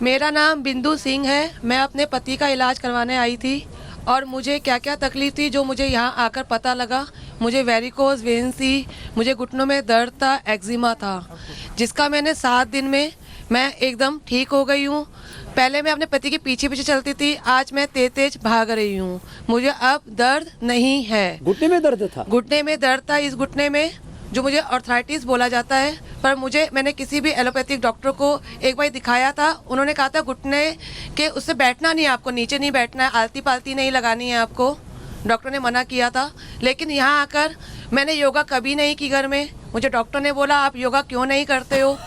मेरा नाम बिंदु सिंह है। मैं अपने पति का इलाज करवाने आई थी और मुझे क्या क्या तकलीफ थी जो मुझे यहाँ आकर पता लगा। मुझे वेरिकोज वेन्स थी, मुझे घुटनों में दर्द था, एक्जिमा था, जिसका मैंने 7 दिन में मैं एकदम ठीक हो गई हूँ। पहले मैं अपने पति के पीछे पीछे चलती थी, आज मैं तेज तेज भाग रही हूँ। मुझे अब दर्द नहीं है। घुटने में दर्द था? घुटने में दर्द था, इस घुटने में जो मुझे आर्थराइटिस बोला जाता है। पर मैंने किसी भी एलोपैथिक डॉक्टर को एक बार दिखाया था, उन्होंने कहा था घुटने के उससे बैठना नहीं है, आपको नीचे नहीं बैठना है, आलती पालती नहीं लगानी है आपको, डॉक्टर ने मना किया था। लेकिन यहाँ आकर मैंने योगा कभी नहीं की घर में। मुझे डॉक्टर ने बोला आप योगा क्यों नहीं करते हो।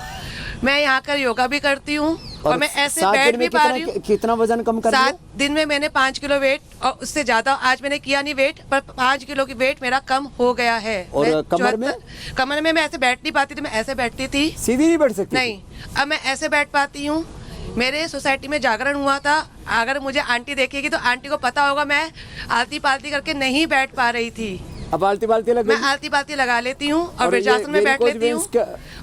मैं यहाँ आकर योगा भी करती हूँ और मैं ऐसे बैठ भी पा रही हूँ। कितना वजन कम कर दिया? 7 दिन में मैंने 5 किलो वेट और उससे ज्यादा आज मैंने किया नहीं वेट, पर 5 किलो की वेट मेरा कम हो गया है। और कमर में? कमर में मैं ऐसे बैठ नहीं पाती थी, मैं ऐसे बैठती थी। सीधी नहीं बैठ सकती? नहीं, अब मैं ऐसे बैठ पाती हूँ। मेरे सोसाइटी में जागरण हुआ था, अगर मुझे आंटी देखेगी तो आंटी को पता होगा मैं आलती पालती करके नहीं बैठ पा रही थी। अब आलती पालती लगा? मैं आलती पालती लगा लेती हूँ और वज्रासन में बैठ लेती हूँ।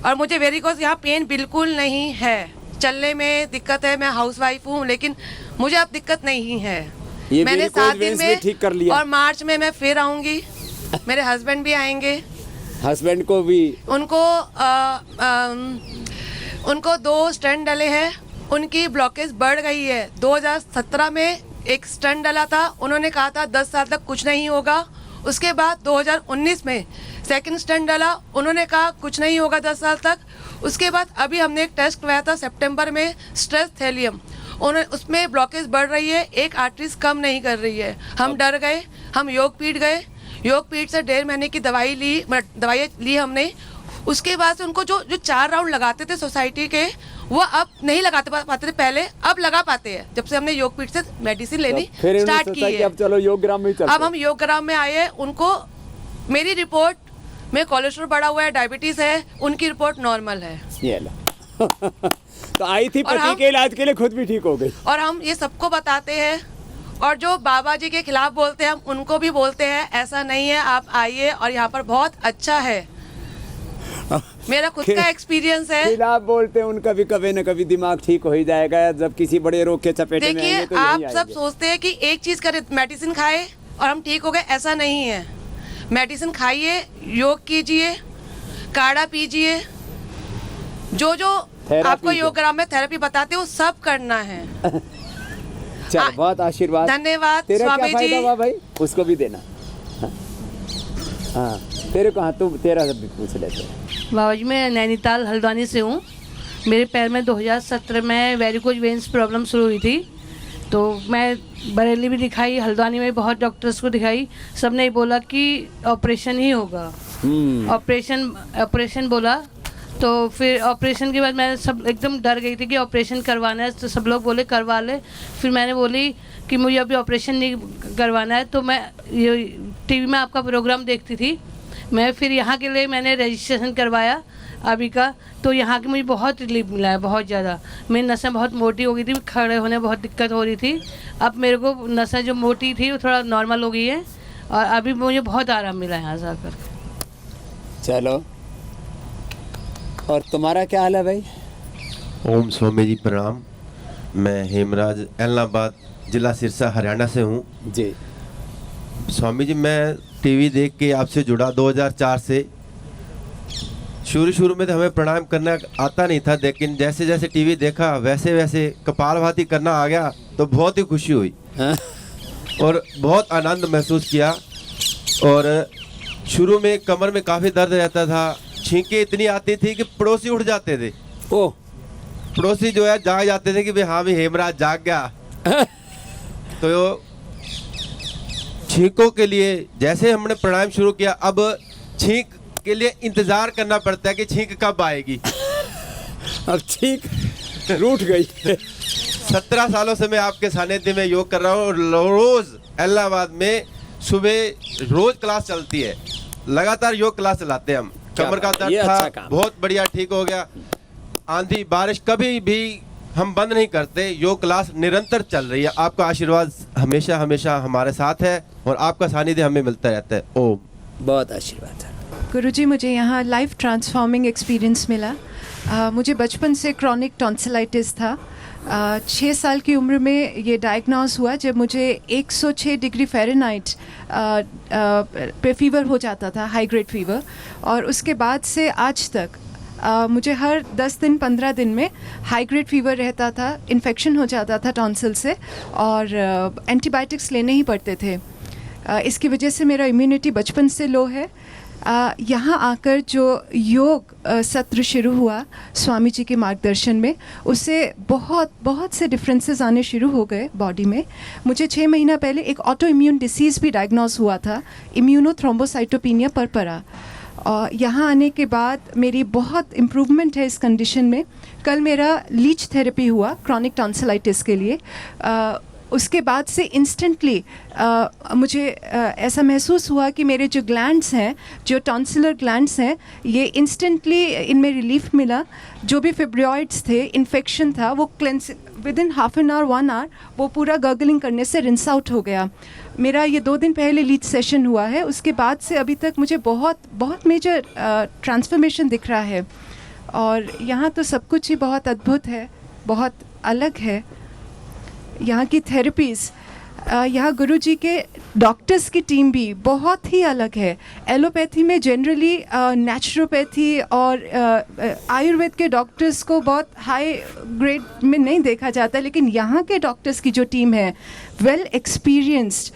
और मुझे वेरिकोज यहाँ पेन बिल्कुल नहीं है। चलने में दिक्कत है, मैं हाउसवाइफ हूँ, लेकिन मुझे अब दिक्कत नहीं है। मैंने 7 दिन में ठीक कर लिया। और मार्च में मैं फिर आऊंगी। मेरे हस्बैंड भी आएंगे। हस्बैंड को भी? उनको 2 स्टंट डले हैं, उनकी ब्लॉकेज बढ़ गई है। 2017 में एक स्टंट डला था, उन्होंने कहा था 10 साल तक कुछ नहीं होगा। उसके बाद 2019 में सेकंड स्टंट डाला, उन्होंने कहा कुछ नहीं होगा 10 साल तक। उसके बाद अभी हमने एक टेस्ट करवाया था सितंबर में, स्ट्रेस थैलियम, उसमें ब्लॉकेज बढ़ रही है, एक आर्टरीज कम नहीं कर रही है। हम डर गए, हम योगपीठ गए, योगपीठ से 1.5 महीने की दवाई ली हमने। उसके बाद से उनको जो 4 राउंड लगाते थे सोसाइटी के, वो अब नहीं लगाते पाते थे पहले, अब लगा पाते हैं जब से हमने योगपीठ से मेडिसिन लेनी स्टार्ट की है। अब चलो योगग्राम में चलते। अब हम योगग्राम में आए हैं। उनको मेरी रिपोर्ट में कोलेस्ट्रॉल बढ़ा हुआ है, डायबिटीज है, उनकी रिपोर्ट नॉर्मल है। ये लो। तो आई थी पति के इलाज के लिए, खुद भी ठीक हो गई। और हम ये सबको बताते हैं, और जो बाबा जी के खिलाफ बोलते हैं हम उनको भी बोलते हैं ऐसा नहीं है, आप आइए और यहाँ पर बहुत अच्छा है। मेरा खुद का एक्सपीरियंस है। खिलाफ बोलते हैं, उनका भी कभी न कभी दिमाग ठीक हो ही जाएगा जब किसी बड़े रोग के चपेटे में आएंगे। देखिए, आप सब सोचते हैं कि एक चीज करें, मेडिसिन खाए और हम ठीक हो गए, ऐसा नहीं है। मेडिसिन खाइए, योग कीजिए, काढ़ा पीजिए, जो आपको योगग्राम में थेरेपी बताते हो सब करना है। चलो, बहुत आशीर्वाद, धन्यवाद तेरा स्वामी क्या फायदा जी। हुआ भाई, उसको भी देना। हाँ, तेरे को, हाँ, तू तेरा सब भी पूछ लेते हैं। बाबा जी, मैं नैनीताल हल्द्वानी से हूँ। मेरे पैर में 2017 में वेरिकोज वेन्स प्रॉब्लम शुरू हुई थी, तो मैं बरेली भी दिखाई, हल्द्वानी में बहुत डॉक्टर्स को दिखाई, सब ने बोला कि ऑपरेशन ही होगा। ऑपरेशन बोला, तो फिर ऑपरेशन के बाद मैं सब एकदम डर गई थी कि ऑपरेशन करवाना है, तो सब लोग बोले करवा ले। फिर मैंने बोली कि मुझे अभी ऑपरेशन नहीं करवाना है, तो मैं ये टीवी में आपका प्रोग्राम देखती थी, मैं फिर यहाँ के लिए मैंने रजिस्ट्रेशन करवाया अभी का, तो यहाँ की मुझे बहुत रिलीफ मिला है, बहुत ज़्यादा। मेरी नसें बहुत मोटी हो गई थी, खड़े होने बहुत दिक्कत हो रही थी, अब मेरे को नसें जो मोटी थी वो थोड़ा नॉर्मल हो गई है और अभी मुझे बहुत आराम मिला है यहाँ से आकर। चलो, और तुम्हारा क्या हाल है भाई? ओम स्वामी जी प्रणाम। मैं हेमराज एलनाबाद जिला सिरसा हरियाणा से हूँ जी। स्वामी जी, मैं टीवी देख के आपसे जुड़ा 2004 से। शुरू में तो हमें प्रणाम करना आता नहीं था, लेकिन जैसे जैसे टीवी देखा वैसे वैसे कपालभाति करना आ गया, तो बहुत ही खुशी हुई और बहुत आनंद महसूस किया। और शुरू में कमर में काफ़ी दर्द रहता था, छींकें इतनी आती थी कि पड़ोसी उठ जाते थे। ओह, पड़ोसी जो है जाग जाते थे कि भाई हाँ भी हेमराज जाग गया। तो छींकों के लिए जैसे हमने प्राणायाम शुरू किया, अब छींक के लिए इंतजार करना पड़ता है कि छींक कब आएगी। अब छींक रूठ गई। 17 सालों से मैं आपके सानिध्य में योग कर रहा हूँ और रोज इलाहाबाद में सुबह रोज क्लास चलती है, लगातार योग क्लास चलाते हैं हम। कमर का दर्द था, अच्छा बहुत बढ़िया ठीक हो गया। आंधी बारिश कभी भी हम बंद नहीं करते, योग क्लास निरंतर चल रही है। आपका आशीर्वाद हमेशा हमेशा हमारे साथ है और आपका सानिध्य हमें मिलता रहता है। ओम। बहुत आशीर्वाद है गुरुजी। मुझे यहाँ लाइफ ट्रांसफॉर्मिंग एक्सपीरियंस मिला। मुझे बचपन से क्रॉनिक टॉन्सिलाइटिस था, 6 साल की उम्र में ये डायग्नोस हुआ जब मुझे 106 डिग्री फ़ारेनहाइट पे फीवर हो जाता था, हाई ग्रेड फीवर। और उसके बाद से आज तक मुझे हर 10 दिन 15 दिन में हाई ग्रेड फीवर रहता था, इन्फेक्शन हो जाता था टॉन्सिल से, और एंटीबायोटिक्स लेने ही पड़ते थे। इसकी वजह से मेरा इम्यूनिटी बचपन से लो है। यहाँ आकर जो योग सत्र शुरू हुआ स्वामी जी के मार्गदर्शन में, उससे बहुत से डिफरेंसेस आने शुरू हो गए बॉडी में। मुझे 6 महीना पहले एक ऑटो इम्यून डिसीज़ भी डायग्नोस हुआ था, इम्यूनोथ्रोम्बोसाइटोपिनिया परपरा। और यहाँ आने के बाद मेरी बहुत इम्प्रूवमेंट है इस कंडीशन में। कल मेरा लीच थेरेपी हुआ क्रॉनिक टॉन्सिलाइटिस के लिए। उसके बाद से इंस्टेंटली मुझे ऐसा महसूस हुआ कि मेरे जो ग्लैंड्स हैं, जो टॉन्सिलर ग्लैंड्स हैं, ये इंस्टेंटली इनमें रिलीफ मिला। जो भी फिब्रॉइड्स थे, इन्फेक्शन था, वो cleanse within half an hour 1 hour वो पूरा गर्गलिंग करने से रिंस आउट हो गया। मेरा ये 2 दिन पहले लीच सेशन हुआ है, उसके बाद से अभी तक मुझे बहुत मेजर ट्रांसफॉर्मेशन दिख रहा है। और यहाँ तो सब कुछ ही बहुत अद्भुत है, बहुत अलग है। यहाँ की थेरेपीज़, यहाँ गुरुजी के डॉक्टर्स की टीम भी बहुत ही अलग है। एलोपैथी में जनरली नेचुरोपैथी और आयुर्वेद के डॉक्टर्स को बहुत हाई ग्रेड में नहीं देखा जाता, लेकिन यहाँ के डॉक्टर्स की जो टीम है, वेल एक्सपीरियंस्ड,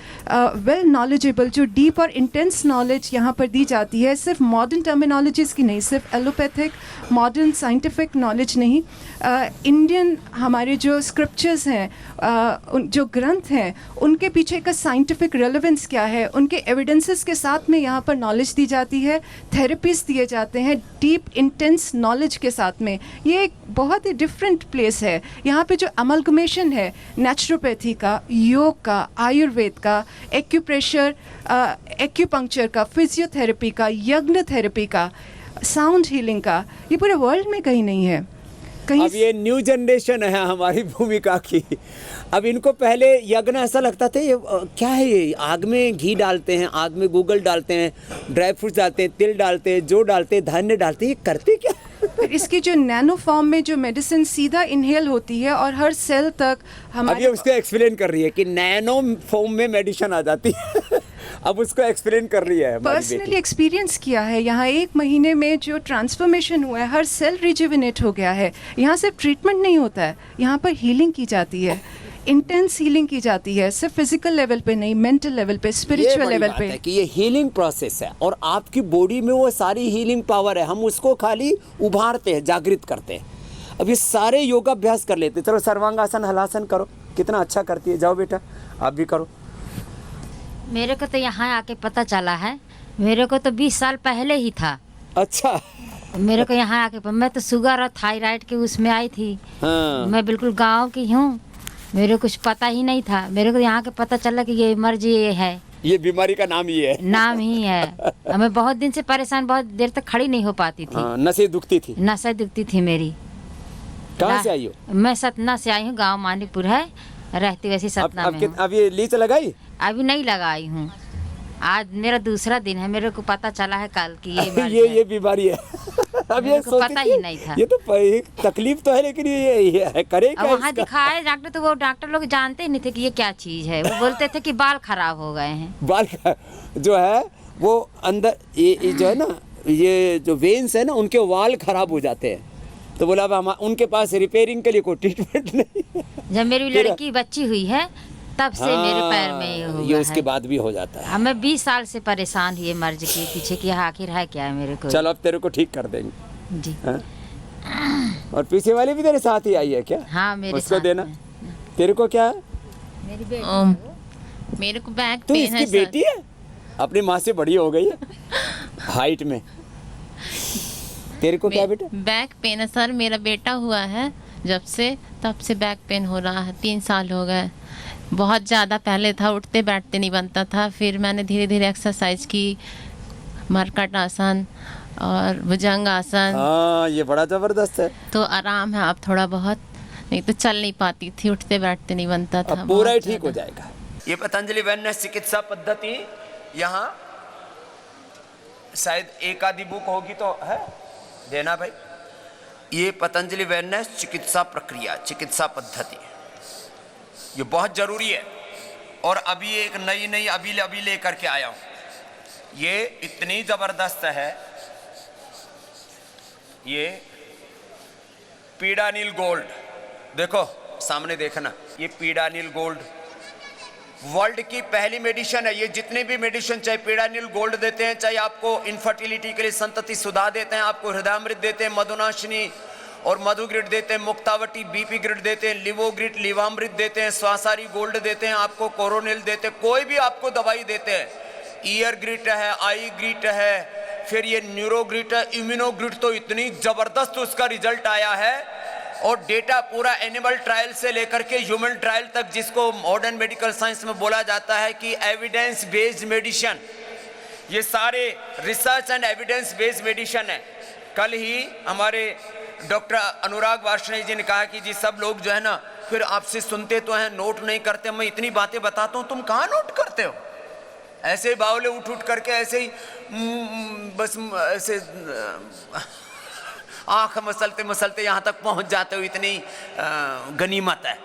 वेल नॉलेजेबल, जो डीप और इंटेंस नॉलेज यहाँ पर दी जाती है, सिर्फ मॉडर्न टर्मिनोलॉजीज़ की नहीं, सिर्फ एलोपैथिक मॉडर्न साइंटिफिक नॉलेज नहीं, इंडियन हमारे जो स्क्रिप्चर्स हैं, जो ग्रंथ हैं, उनके पीछे का साइंटिफिक रेलेवेंस क्या है, उनके एविडेंसेस के साथ में यहाँ पर नॉलेज दी जाती है, थेरेपीज दिए जाते हैं डीप इंटेंस नॉलेज के साथ में। ये एक बहुत ही डिफरेंट प्लेस है। यहाँ पे जो अमलगमेशन है नेचुरोपैथी का, योग का, आयुर्वेद का, एक्यूप्रेशर, एक्यूपंक्चर का, फिजियोथेरेपी का, यज्ञ थेरेपी का, साउंड हीलिंग का, ये पूरे वर्ल्ड में कहीं नहीं है। अब ये न्यू जनरेशन है हमारी भूमिका की। अब इनको पहले यज्ञ ऐसा लगता था, ये क्या है, ये आग में घी डालते हैं, आग में गूगल डालते हैं, ड्राई फ्रूट्स डालते हैं, तिल डालते हैं, जो डालते हैं, धान्य डालते हैं, ये करते क्या? फिर इसकी जो नैनो फॉर्म में जो मेडिसिन सीधा इनहेल होती है और हर सेल तक हमारे। अब ये उसको एक्सप्लेन कर रही है कि नैनो फॉर्म में मेडिसिन आ जाती है। अब उसको एक्सप्लेन कर रही है। पर्सनली एक्सपीरियंस किया है। यहाँ 1 महीने में जो ट्रांसफॉर्मेशन हुआ है, हर सेल रिजुविनेट हो गया है। यहाँ सिर्फ ट्रीटमेंट नहीं होता है, यहाँ पर हीलिंग की जाती है, इंटेंस हीलिंग की जाती है, सिर्फ फिजिकल लेवल पे नहीं, मेंटल लेवल पे, स्पिरिचुअल लेवल पे। कि ये हीलिंग प्रोसेस है और आपकी बॉडी में वो सारी हीलिंग पावर है, हम उसको खाली उभारते हैं, जागृत करते हैं। अब ये सारे योगाभ्यास कर लेते हैं। चलो सर्वांगासन, हलासन करो, कितना अच्छा करती है। जाओ बेटा, आप भी करो। मेरे को तो यहाँ आके पता चला है, मेरे को तो 20 साल पहले ही था। अच्छा। मेरे को यहाँ आके, मैं तो शुगर और थायराइड के उसमें आई थी। हाँ। मैं बिल्कुल गांव की हूँ, मेरे कुछ पता ही नहीं था। मेरे को यहाँ के पता चला कि ये मर्ज ये है, ये बीमारी का नाम ये है, नाम ही है। मैं बहुत दिन से परेशान, बहुत देर तक खड़ी नहीं हो पाती थी। हाँ, नसें दुखती थी। नसें दुखती थी मेरी। कहाँ से आई हो? मैं सतना से आई हूँ, गांव मानिकपुर है, रहती वैसी सतना में हूँ। अब ये लीच लगाई? अभी नहीं लगाई हूँ, आज मेरा दूसरा दिन है। मेरे को पता चला है कल कि ये बीमारी है। अब ये पता ही नहीं था। ये तो तकलीफ तो है, लेकिन ये है, करे क्या? वहाँ दिखाए डॉक्टर, तो वो डॉक्टर लोग जानते ही नहीं थे कि ये क्या चीज है। वो बोलते थे कि बाल खराब हो गए हैं। बाल जो है वो अंदर ये जो है ना, ये जो वेन्स है ना, उनके वाल खराब हो जाते हैं। तो बोला अब हम उनके पास रिपेयरिंग के लिए कोई ट्रीटमेंट नहीं है। जब मेरी लड़की बच्ची हुई है तब से मेरे पैर में ये हुआ ये उसके है। बाद भी हो जाता है। मैं 20 साल से परेशान हुई मर्ज के पीछे कि आखिर है क्या है मेरे को। चलो अब तेरे को ठीक कर देंगे जी। हाँ? और पीछे वाली भी तेरे साथ ही आई है क्या? हाँ, मेरे उसको साथ देना। में। तेरे को क्या है? मेरी बेटी, मेरे को बैक तू पेन है इसकी बेटी है? अपनी माँ से बड़ी हो गई है हाइट में। तेरे को क्या बेटा? बैक पेन है सर, मेरा बेटा हुआ है जब से, तब से बैक पेन हो रहा है। 3 साल हो गए। बहुत ज़्यादा पहले था, उठते बैठते नहीं बनता था। फिर मैंने धीरे धीरे एक्सरसाइज की, मरकट आसन और भुजंग आसन। हाँ, ये बड़ा जबरदस्त है। तो आराम है अब थोड़ा बहुत, नहीं तो चल नहीं पाती थी, उठते बैठते नहीं बनता था। अब पूरा ही बहुत ठीक हो ज़्यादा। जाएगा। ये पतंजलि वैद्य चिकित्सा पद्धति, यहाँ शायद एक आधी बुक होगी तो है, देना भाई। ये पतंजलि वेलनेस चिकित्सा प्रक्रिया, चिकित्सा पद्धति, ये बहुत ज़रूरी है। और अभी एक नई अभी लेकर के आया हूँ, ये इतनी ज़बरदस्त है। ये पीडानिल गोल्ड, देखो सामने देखना, ये पीडानिल गोल्ड वर्ल्ड की पहली मेडिसिन है। ये जितने भी मेडिसिन, चाहे पीडानिल गोल्ड देते हैं, चाहे आपको इनफर्टिलिटी के लिए संतति सुधा देते हैं, आपको हृदयामृत देते हैं, मधुनाशिनी और मधुग्रिड देते हैं, मुक्तावटी बीपी ग्रिड देते हैं, लिवोग्रिड लिवामृत देते हैं, स्वासारी गोल्ड देते हैं, आपको कोरोनिल देते हैं, कोई भी आपको दवाई देते हैं, ईयर ग्रिट है, आई ग्रिट है, फिर ये न्यूरोग्रिट है, इम्यूनोग्रिट, तो इतनी जबरदस्त उसका रिजल्ट आया है। और डेटा पूरा एनिमल ट्रायल से लेकर के ह्यूमन ट्रायल तक, जिसको मॉडर्न मेडिकल साइंस में बोला जाता है कि एविडेंस बेस्ड मेडिसिन, ये सारे research and evidence based medicine है। कल ही हमारे डॉक्टर अनुराग वार्ष्णेय जी ने कहा कि जी सब लोग जो है ना, फिर आपसे सुनते तो हैं, नोट नहीं करते। मैं इतनी बातें बताता हूँ, तुम कहाँ नोट करते हो? ऐसे ही बावले उठ करके ऐसे ही बस ऐसे आंख मसलते मसलते यहाँ तक पहुँच जाते हो, इतनी गनीमत है।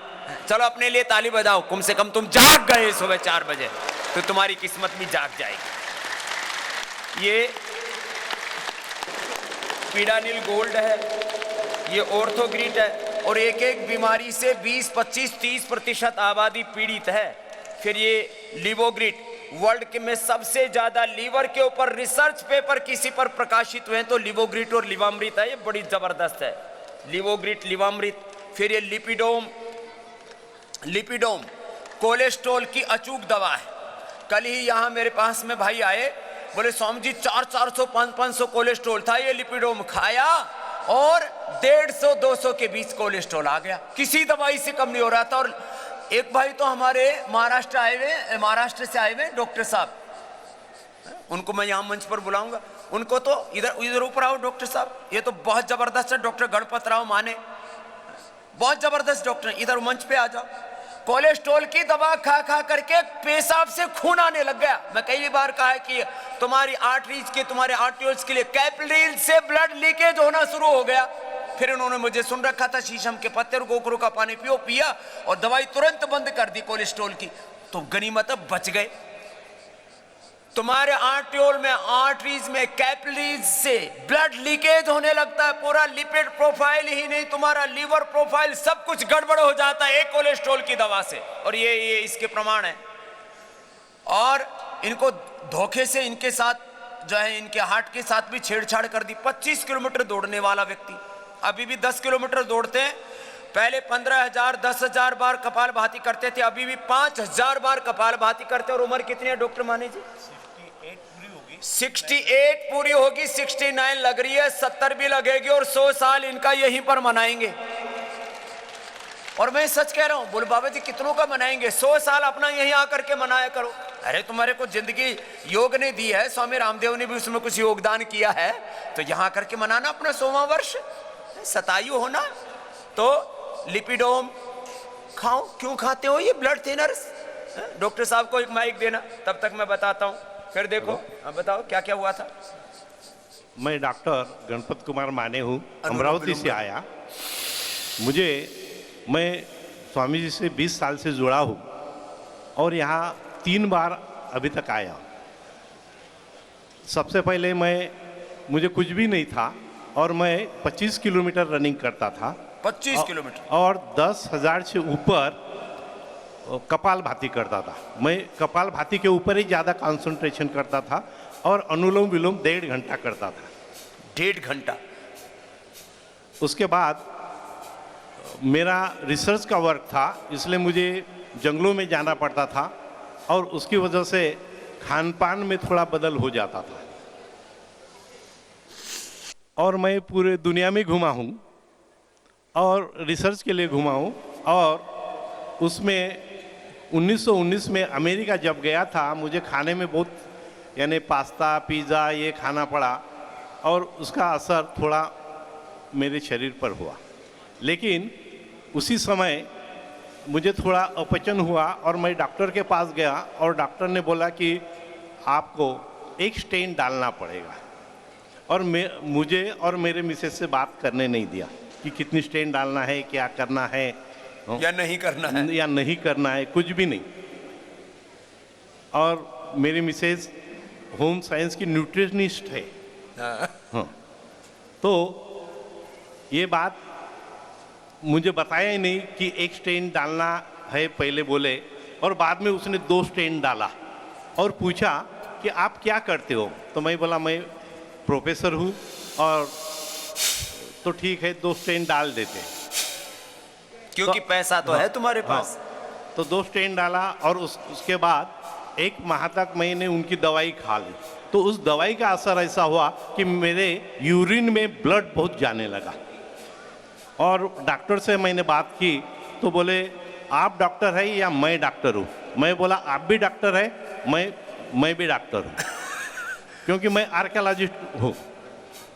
चलो अपने लिए ताली बजाओ, कम से कम तुम जाग गए सुबह 4 बजे, तो तुम्हारी किस्मत भी जाग जाएगी। ये पीडानिल गोल्ड है, ये ऑर्थोग्रिट है, और एक एक बीमारी से 20, 25, 30% आबादी पीड़ित है। फिर ये लिवोग्रिट, वर्ल्ड के में सबसे ज्यादा लीवर के ऊपर रिसर्च पेपर किसी पर प्रकाशित हुए हैं तो लिवोग्रिट और लिवामृत है, ये बड़ी जबरदस्त है, लिवोग्रिट लिवामृत। फिर ये लिपिडोम कोलेस्ट्रॉल की अचूक दवा है। कल ही यहाँ मेरे पास में भाई आए, बोले स्वामी जी 400, 500 कोलेस्ट्रॉल था, ये लिपिडोम खाया और 150-200 के बीच कोलेस्ट्रॉल आ गया, किसी दवाई से कम नहीं हो रहा था। और एक भाई तो हमारे महाराष्ट्र से आए हुए डॉक्टर साहब, उनको मैं यहाँ मंच पर बुलाऊंगा, उनको तो इधर ऊपर आओ डॉक्टर साहब, ये तो बहुत जबरदस्त है, डॉक्टर गणपत राव माने, बहुत जबरदस्त डॉक्टर, इधर मंच पे आ जाओ। कोलेस्ट्रॉल की दवा खा करके पेशाब से खून आने लग गया। मैं कई बार कहा है कि तुम्हारी आर्टरीज के, तुम्हारे आर्टियोल्स के लिए कैपिलरीज से ब्लड लीकेज होना शुरू हो गया। फिर उन्होंने मुझे सुन रखा था, शीशम के पत्ते और गोखरू का पानी पिया और दवाई तुरंत बंद कर दी कोलेस्ट्रॉल की, तो गनीमत बच गए। तुम्हारे आर्टियोल में, आर्टरीज में, कैपिलरीज से ब्लड लीकेज होने लगता है, पूरा लिपिड प्रोफाइल ही नहीं, तुम्हारा लीवर प्रोफाइल सब कुछ गड़बड़ हो जाता है एक कोलेस्ट्रॉल की दवा से। और ये इसके प्रमाण है। और इनको धोखे से इनके साथ जो है, इनके हार्ट के साथ भी छेड़छाड़ कर दी। 25 किलोमीटर दौड़ने वाला व्यक्ति अभी भी 10 किलोमीटर दौड़ते हैं। पहले 15,000, 10,000 बार कपालभाति करते थे, अभी भी 5,000 बार कपालभाति करते। और उम्र कितनी है डॉक्टर माने जी? 68 पूरी होगी, 69 लग रही है, 70 भी लगेगी और 100 साल इनका यहीं पर मनाएंगे। और मैं सच कह रहा हूं, बोले बाबा जी कितनों का मनाएंगे? 100 साल अपना यहीं आकर के मनाया करो। अरे तुम्हारे को जिंदगी योग ने दी है, स्वामी रामदेव ने भी उसमें कुछ योगदान किया है, तो यहां करके मनाना अपना 100वां वर्ष। शतायु होना तो लिपिडोम खाओ। क्यों खाते हो? ये ब्लड थिनर्स। डॉक्टर साहब को एक माइक देना, तब तक मैं बताता हूँ। फिर देखो, अब बताओ क्या क्या हुआ था। मैं डॉक्टर गणपत कुमार माने हूँ, अमरावती से आया। मैं स्वामी जी से 20 साल से जुड़ा हूँ और यहाँ 3 बार अभी तक आया। सबसे पहले मुझे कुछ भी नहीं था और मैं 25 किलोमीटर रनिंग करता था। 25 किलोमीटर और 10,000 से ऊपर कपालभाति करता था। मैं कपालभाति के ऊपर ही ज़्यादा कंसंट्रेशन करता था और अनुलोम विलोम 1.5 घंटा करता था। 1.5 घंटा। उसके बाद मेरा रिसर्च का वर्क था, इसलिए मुझे जंगलों में जाना पड़ता था और उसकी वजह से खान पान में थोड़ा बदल हो जाता था। और मैं पूरे दुनिया में घूमा हूँ और रिसर्च के लिए घूमा हूँ। और उसमें 1919 में अमेरिका जब गया था, मुझे खाने में बहुत, यानी पास्ता पिज़्ज़ा ये खाना पड़ा और उसका असर थोड़ा मेरे शरीर पर हुआ। लेकिन उसी समय मुझे थोड़ा अपचन हुआ और मैं डॉक्टर के पास गया और डॉक्टर ने बोला कि आपको एक स्टेंट डालना पड़ेगा। और मुझे और मेरे मिसेस से बात करने नहीं दिया कि कितनी स्टेन डालना है, क्या करना है या नहीं करना है, या नहीं करना है, कुछ भी नहीं। और मेरी मिसेस होम साइंस की न्यूट्रिशनिस्ट है। हाँ, तो ये बात मुझे बताया ही नहीं कि एक स्टेन डालना है, पहले बोले, और बाद में उसने 2 स्टेन डाला और पूछा कि आप क्या करते हो। तो मैं बोला मैं प्रोफेसर हूँ, और तो ठीक है 2 स्टेन डाल देते, क्योंकि पैसा तो है तुम्हारे पास। तो 2 स्टेन डाला, और उसके बाद 1 माह तक मैंने उनकी दवाई खा ली। तो उस दवाई का असर ऐसा हुआ कि मेरे यूरिन में ब्लड बहुत जाने लगा। और डॉक्टर से मैंने बात की तो बोले आप डॉक्टर है या मैं डॉक्टर हूँ। मैं बोला आप भी डॉक्टर है, मैं भी डॉक्टर हूँ, क्योंकि मैं आर्कियोलॉजिस्ट हूँ।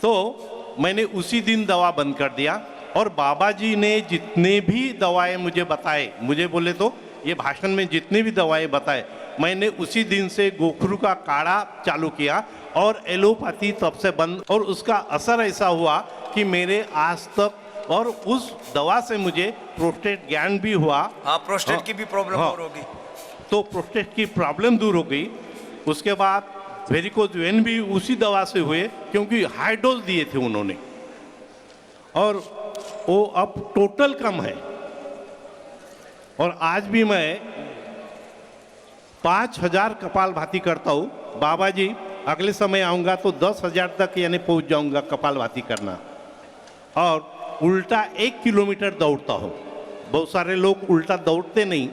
तो मैंने उसी दिन दवा बंद कर दिया, और बाबा जी ने जितने भी दवाएं मुझे बताए, मुझे बोले तो ये भाषण में जितने भी दवाएं बताए, मैंने उसी दिन से गोखरू का काढ़ा चालू किया, और एलोपैथी तब से बंद। और उसका असर ऐसा हुआ कि मेरे आज तक, और उस दवा से मुझे प्रोस्टेट ज्ञान भी हुआ। हाँ, प्रोस्टेट की भी प्रॉब्लम हाँ, दूर होगी। तो प्रोस्टेट की प्रॉब्लम दूर हो गई। उसके बाद वेरिकोज वेन भी उसी दवा से हुए, क्योंकि हाई डोज दिए थे उन्होंने, और वो अब टोटल कम है। और आज भी मैं 5000 कपालभाति करता हूँ। बाबा जी अगले समय आऊँगा तो 10,000 तक यानी पहुँच जाऊँगा कपालभाति करना। और उल्टा 1 किलोमीटर दौड़ता हूँ। बहुत सारे लोग उल्टा दौड़ते नहीं,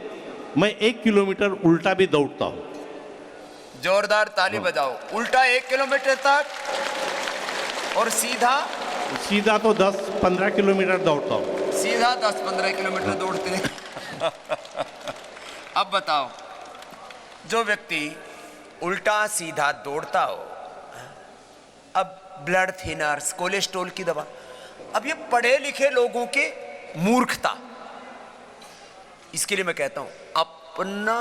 मैं 1 किलोमीटर उल्टा भी दौड़ता हूँ। जोरदार ताली बजाओ। उल्टा 1 किलोमीटर तक, और सीधा तो 10-15 किलोमीटर दौड़ता हूँ। सीधा 10-15 किलोमीटर दौड़ते हैं। अब बताओ, जो व्यक्ति उल्टा सीधा दौड़ता हो, अब ब्लड थिनर्स, कोलेस्ट्रॉल की दवा, अब ये पढ़े लिखे लोगों के मूर्खता। इसके लिए मैं कहता हूं अपना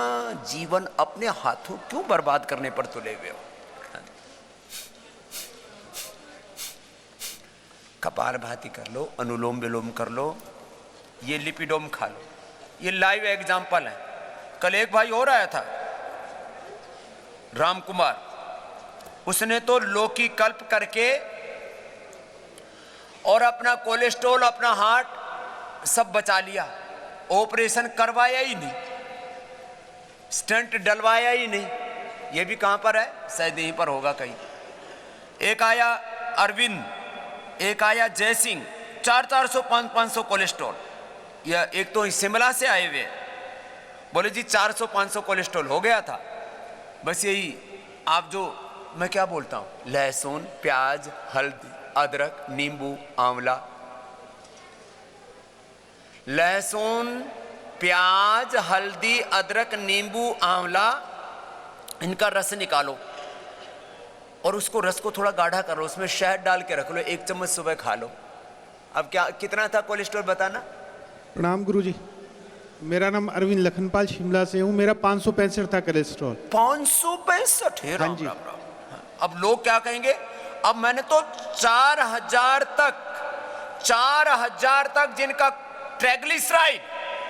जीवन अपने हाथों क्यों बर्बाद करने पर तुले हुए हो। कपालभाति कर लो, अनुलोम विलोम कर लो, ये लिपिडोम खा लो। ये लाइव एग्जाम्पल है। कल एक भाई और आया था, राम कुमार, उसने तो लौकी कल्प करके और अपना कोलेस्ट्रॉल, अपना हार्ट सब बचा लिया। ऑपरेशन करवाया ही नहीं, स्टंट डलवाया ही नहीं। ये भी कहां पर है? शायद यहीं पर होगा कहीं। एक आया अरविंद, एक आया जय सिंह, 400 500 कोलेस्ट्रॉल। या एक तो शिमला से आए हुए, बोले जी 400 500 कोलेस्ट्रॉल हो गया था। बस यही आप जो मैं क्या बोलता हूं, लहसुन, प्याज, हल्दी, अदरक, नींबू, आंवला, लहसुन, प्याज, हल्दी, अदरक, नींबू, आंवला, इनका रस निकालो और उसको रस को थोड़ा गाढ़ा करो, उसमें शहद डाल के रख लो, 1 चम्मच सुबह खा लो। अब क्या कितना था कोलेस्ट्रॉल बताना? प्रणाम गुरुजी, मेरा नाम अरविंद लखनपाल, शिमला से हूँ। मेरा 565 था कोलेस्ट्रॉल। 565? हाँ जी। राम राम। अब लोग क्या कहेंगे? अब मैंने तो 4000 तक जिनका ट्राइग्लिसराइड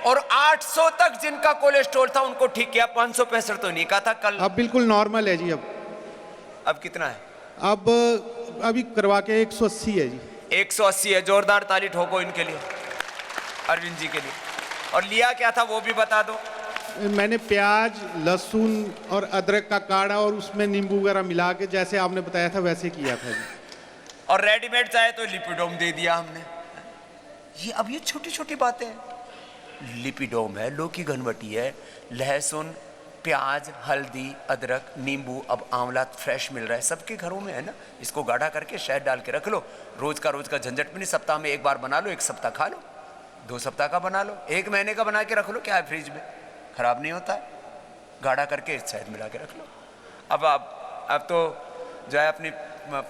और 800 तक जिनका कोलेस्ट्रॉल था उनको ठीक किया। 565 तो नहीं कहा था कल। अब बिल्कुल नॉर्मल है जी। अब कितना है? अब अभी करवा के 180 है जी। 180 है। जोरदार ताली ठोको इनके लिए, अरविंद जी के लिए। और लिया क्या था वो भी बता दो। मैंने प्याज, लहसुन और अदरक का काढ़ा और उसमें नींबू वगैरह मिला के जैसे आपने बताया था वैसे किया था जी। और रेडीमेड चाहे तो लिपिडोम दे दिया हमने। ये अब ये छोटी छोटी बातें हैं। लिपिडोम है, लौकी घनवटी है, लहसुन, प्याज, हल्दी, अदरक, नींबू, अब आंवला फ्रेश मिल रहा है, सबके घरों में है ना। इसको गाढ़ा करके शहद डाल के रख लो। रोज का झंझट में नहीं, सप्ताह में 1 बार बना लो, 1 सप्ताह खा लो, 2 सप्ताह का बना लो, 1 महीने का बना के रख लो। क्या है, फ्रिज में खराब नहीं होता है। गाढ़ा करके शहद मिला के रख लो। अब तो जो है अपनी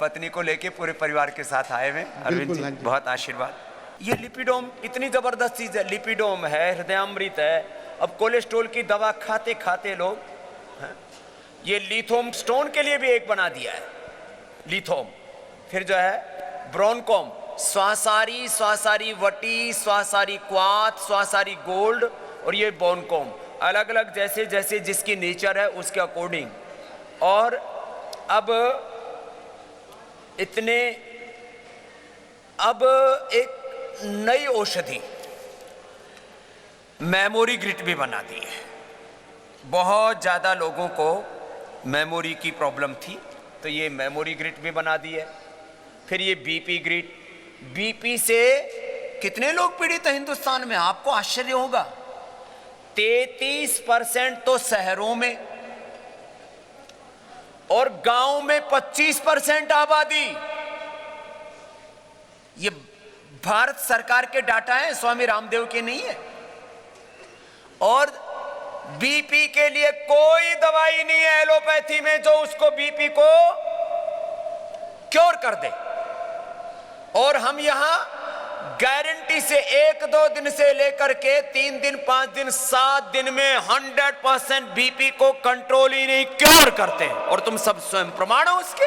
पत्नी को लेके पूरे परिवार के साथ आए हुए अरविंद जी, बहुत आशीर्वाद। ये लिपिडोम इतनी जबरदस्त चीज है। लिपिडोम है, हृदयामृत है। अब कोलेस्ट्रॉल की दवा खाते खाते लोग ये लिथोम स्टोन के लिए भी एक बना दिया है। लिथोम फिर जो है ब्रोनकोम, स्वासारी, स्वासारी वटी, स्वासारी क्वाथ, स्वासारी गोल्ड, और ये बोनकोम, अलग अलग जैसे जैसे जिसकी नेचर है उसके अकॉर्डिंग। और अब एक नई औषधि मेमोरी ग्रिट भी बना दी है। बहुत ज़्यादा लोगों को मेमोरी की प्रॉब्लम थी, तो ये मेमोरी ग्रिट भी बना दी है। फिर ये बीपी ग्रिट, बीपी से कितने लोग पीड़ित हैं हिंदुस्तान में, आपको आश्चर्य होगा। 33% तो शहरों में और गांव में 25% आबादी। ये भारत सरकार के डाटा है, स्वामी रामदेव के नहीं है। और बीपी के लिए कोई दवाई नहीं है एलोपैथी में जो उसको बीपी को क्योर कर दे। और हम यहां गारंटी से 1-2 दिन से लेकर के 3 दिन, 5 दिन, 7 दिन में 100% बीपी को कंट्रोल ही नहीं क्योर करते हैं। और तुम सब स्वयं प्रमाण हो उसके।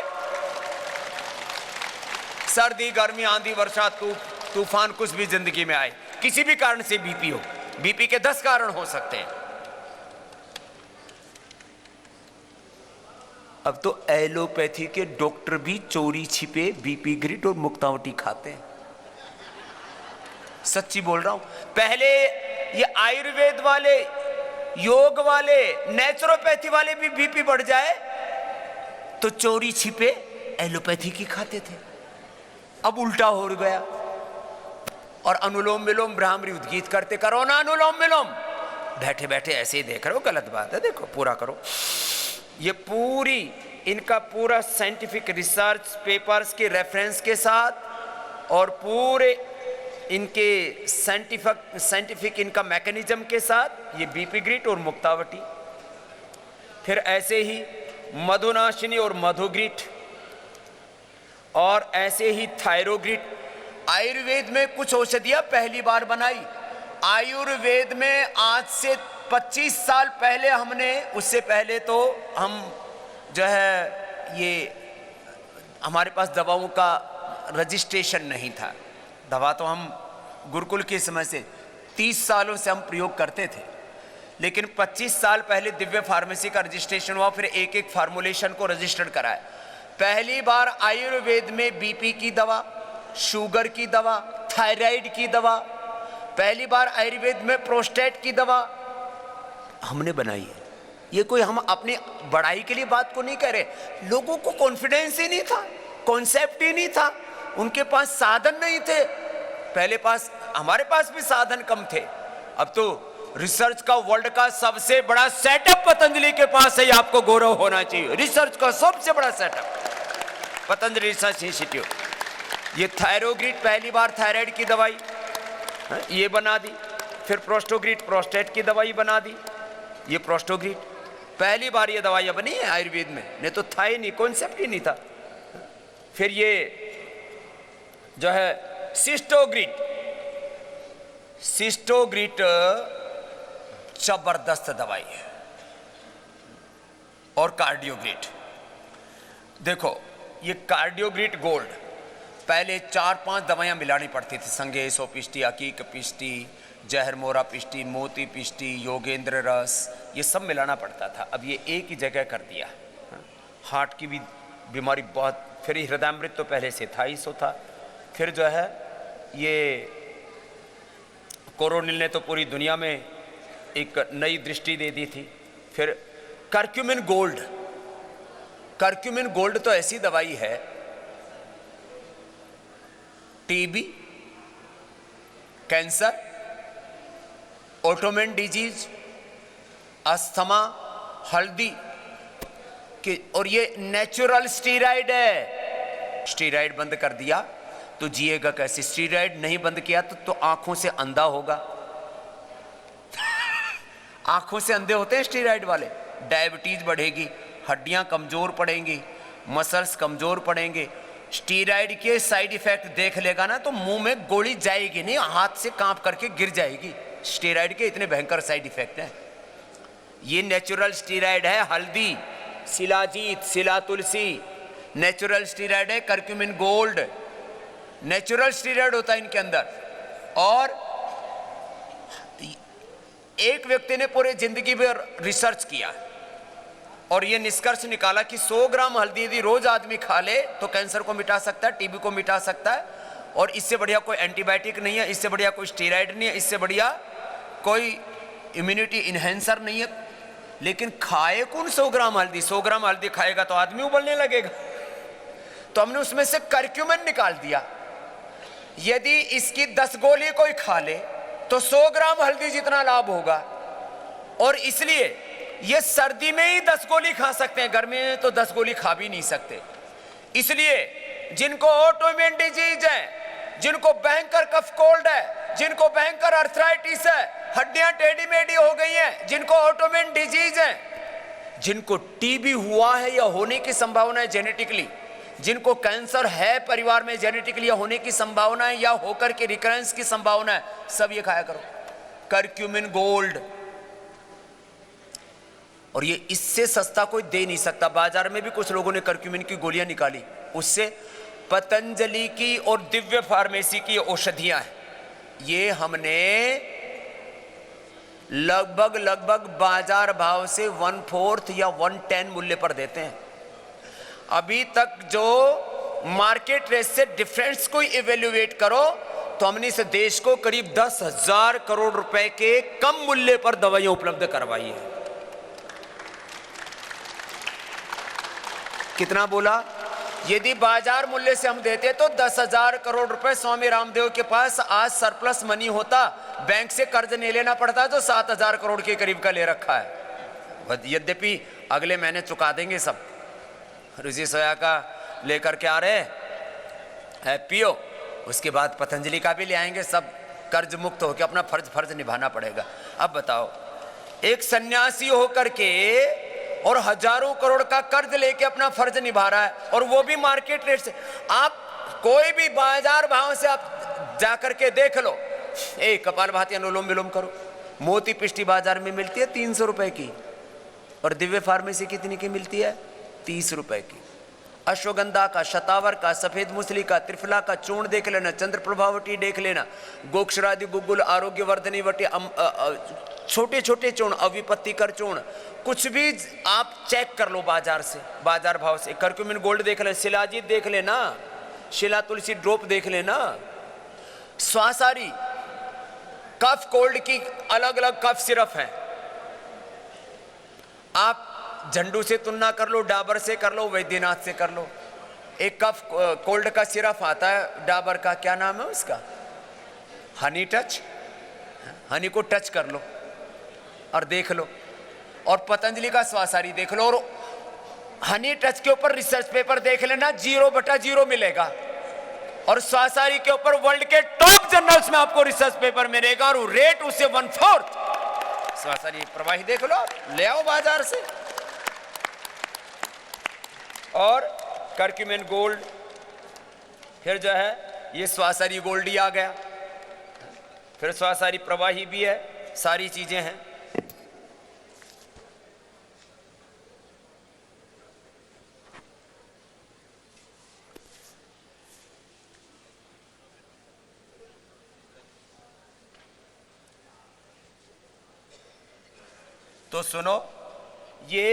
सर्दी, गर्मी, आंधी, वर्षा, तूफान कुछ भी जिंदगी में आए, किसी भी कारण से बीपी हो, बीपी के 10 कारण हो सकते हैं। अब तो एलोपैथी के डॉक्टर भी चोरी छिपे बीपी ग्रिट और मुक्तावटी खाते हैं। सच्ची बोल रहा हूं। पहले ये आयुर्वेद वाले, योग वाले, नेचुरोपैथी वाले भी बीपी बढ़ जाए तो चोरी छिपे एलोपैथी की खाते थे। अब उल्टा हो गया। और अनुलोम विलोम, भ्रामरी उद्गीत करते, करो ना अनुलोम विलोम, बैठे बैठे ऐसे ही देख रहे हो, गलत बात है, देखो पूरा करो। ये पूरी इनका पूरा साइंटिफिक रिसर्च पेपर्स के रेफरेंस के साथ और पूरे इनके साइंटिफिक इनका मैकेनिज्म के साथ ये बीपी ग्रिट और मुक्तावटी। फिर ऐसे ही मधुनाशिनी और मधुग्रिट, और ऐसे ही थायरोग्रिट। आयुर्वेद में कुछ औषधियां पहली बार बनाई। आयुर्वेद में आज से 25 साल पहले हमने, उससे पहले तो हम जो है ये हमारे पास दवाओं का रजिस्ट्रेशन नहीं था। दवा तो हम गुरुकुल के समय से 30 सालों से हम प्रयोग करते थे, लेकिन 25 साल पहले दिव्य फार्मेसी का रजिस्ट्रेशन हुआ, फिर एक एक फार्मुलेशन को रजिस्टर्ड कराया। पहली बार आयुर्वेद में बीपी की दवा, शुगर की दवा, थायराइड की दवा, पहली बार आयुर्वेद में प्रोस्टेट की दवा हमने बनाई है। ये कोई हम अपनी बड़ाई के लिए बात को नहीं कह रहे, लोगों को कॉन्फिडेंस ही नहीं था, कॉन्सेप्ट ही नहीं था, उनके पास साधन नहीं थे। पहले पास, हमारे पास भी साधन कम थे। अब तो रिसर्च का वर्ल्ड का सबसे बड़ा सेटअप पतंजलि के पास है, आपको गौरव होना चाहिए। रिसर्च का सबसे बड़ा सेटअप पतंजलि रिसर्च इंस्टीट्यूट। ये थायरोग्रिट, पहली बार थायराइड की दवाई ये बना दी। फिर प्रोस्टोग्रिट, प्रोस्टेट की दवाई बना दी। ये प्रोस्टोग्रिट पहली बार ये दवाइयां बनी है आयुर्वेद में, नहीं तो था ही नहीं, कॉन्सेप्ट ही नहीं था। फिर ये जो है सिस्टोग्रिट, सिस्टोग्रिट जबरदस्त दवाई है। और कार्डियोग्रिट, देखो ये कार्डियोग्रिट गोल्ड, पहले 4-5 दवाइयां मिलानी पड़ती थी, संगेसो पिष्टी, अकीक पिष्टी, जहर मोरा पिष्टी, मोती पिष्टी, योगेंद्र रस, ये सब मिलाना पड़ता था। अब ये एक ही जगह कर दिया। हार्ट की भी बीमारी बहुत, फिर हृदयामृत तो पहले से था ही सो था। फिर जो है ये कोरोनिल ने तो पूरी दुनिया में एक नई दृष्टि दे दी थी। फिर कर्क्यूमिन गोल्ड, कर्क्यूमिन गोल्ड तो ऐसी दवाई है, TB, cancer, autoimmune disease, asthma, हल्दी के, और ये नेचुरल स्टीराइड है। स्टीराइड बंद कर दिया तो जिएगा कैसे? स्टीराइड नहीं बंद किया तो आंखों से अंधा होगा। आंखों से अंधे होते हैं स्टीराइड वाले। डायबिटीज बढ़ेगी, हड्डियां कमजोर पड़ेंगी, मसल्स कमजोर पड़ेंगे। स्टीराइड के साइड इफेक्ट देख लेगा ना तो मुंह में गोली जाएगी नहीं, हाथ से कांप करके गिर जाएगी। स्टीराइड के इतने भयंकर साइड इफेक्ट हैं। ये नेचुरल स्टीराइड है। हल्दी, शिलाजीत, शिला तुलसी, नेचुरल स्टीरॉयड है, करक्यूमिन गोल्ड नेचुरल स्टीरॉयड होता है इनके अंदर। और एक व्यक्ति ने पूरे जिंदगी भर रिसर्च किया और यह निष्कर्ष निकाला कि 100 ग्राम हल्दी यदि रोज आदमी खा ले तो कैंसर को मिटा सकता है, टीबी को मिटा सकता है, और इससे बढ़िया कोई एंटीबायोटिक नहीं है, इससे बढ़िया कोई स्टीरॉयड नहीं है, इससे बढ़िया कोई इम्यूनिटी इन्हेंसर नहीं है। लेकिन खाए कौन 100 ग्राम हल्दी? 100 ग्राम हल्दी खाएगा तो आदमी उबलने लगेगा। तो हमने उसमें से करक्यूमिन निकाल दिया। यदि इसकी 10 गोली कोई खा ले तो 100 ग्राम हल्दी जितना लाभ होगा, और इसलिए ये सर्दी में ही 10 गोली खा सकते हैं, गर्मी में तो 10 गोली खा भी नहीं सकते। इसलिए जिनको ऑटोइम्यून डिजीज है, जिनको भयंकर कफ कोल्ड है, जिनको भयंकर अर्थराइटिस है, हड्डियां टेढ़ी मेढ़ी हो गई हैं, जिनको ऑटोइम्यून डिजीज है, जिनको टीबी हुआ है या होने की संभावना है जेनेटिकली, जिनको कैंसर है परिवार में जेनेटिकली या होने की संभावना है या होकर के रिकरेंस की संभावना है, सब ये खाया करो करक्यूमिन गोल्ड। और ये इससे सस्ता कोई दे नहीं सकता। बाजार में भी कुछ लोगों ने करक्यूमिन की गोलियां निकाली, उससे पतंजलि की और दिव्य फार्मेसी की औषधियां हैं, ये हमने लगभग बाजार भाव से 1/4 या 1/10 मूल्य पर देते हैं। अभी तक जो मार्केट रेट से डिफरेंस को इवेल्युएट करो तो हमने इस देश को करीब 10,000 करोड़ रुपए के कम मूल्य पर दवाइयां उपलब्ध करवाई है। कितना बोला? यदि बाजार मूल्य से हम देते तो 10,000 करोड़ रुपए स्वामी रामदेव के पास आज सरप्लस मनी होता, बैंक से कर्ज नहीं लेना पड़ता जो 7,000 करोड़ के करीब का ले रखा है। यद्यपि अगले महीने चुका देंगे सब, ऋषि सोया का लेकर के आ रहे हैं पियो, उसके बाद पतंजलि का भी ले आएंगे, सब कर्ज मुक्त होकर अपना फर्ज निभाना पड़ेगा। अब बताओ, एक सन्यासी होकर के और हजारों करोड़ का कर्ज लेके अपना फर्ज निभा रहा है, और वो भी मार्केट रेट से। आप कोई भी बाजार भाव से आप जाकर के देख लो, कपालभाति अनुलोम विलोम करो, मोती पिष्टी बाजार में मिलती है 300 रुपए की, और दिव्य फार्मेसी कितनी की मिलती है? 30 रुपए की। अश्वगंधा का, शतावर का, सफेद मूसली का, त्रिफला का चूर्ण देख लेना, चंद्र प्रभावटी देख लेना, गोक्षरादि गुग्गुल, आरोग्य वर्धनी वटी, छोटे छोटे चूर्ण, अविपत्तिकर चूर्ण, कुछ भी आप चेक कर लो बाजार से, बाजार भाव से। करक्यूमिन गोल्ड देख ले, शिलाजीत देख लेना, शिला तुलसी ड्रॉप देख लेना, स्वासारी कफ कोल्ड की अलग अलग कफ सिरप है। आप झंडू से तुलना कर लो, डाबर से कर लो, वैद्यनाथ से कर लो। एक कफ कोल्ड का सिरप आता है डाबर का, क्या नाम है उसका? हनी टच। हनी को टच कर लो और देख लो, और पतंजलि का स्वासारी देख लो, और हनी टच के ऊपर रिसर्च पेपर देख लेना, 0/0 मिलेगा, और स्वासारी के ऊपर वर्ल्ड के टॉप जर्नल्स में आपको रिसर्च पेपर मिलेगा, और रेट उससे 1/4। स्वासारी प्रवाही देख लो, ले आओ बाजार से। और करक्यूमिन गोल्ड, फिर जो है ये स्वासारी गोल्ड ही आ गया, फिर स्वासारी प्रवाही भी है, सारी चीजें हैं। तो सुनो, ये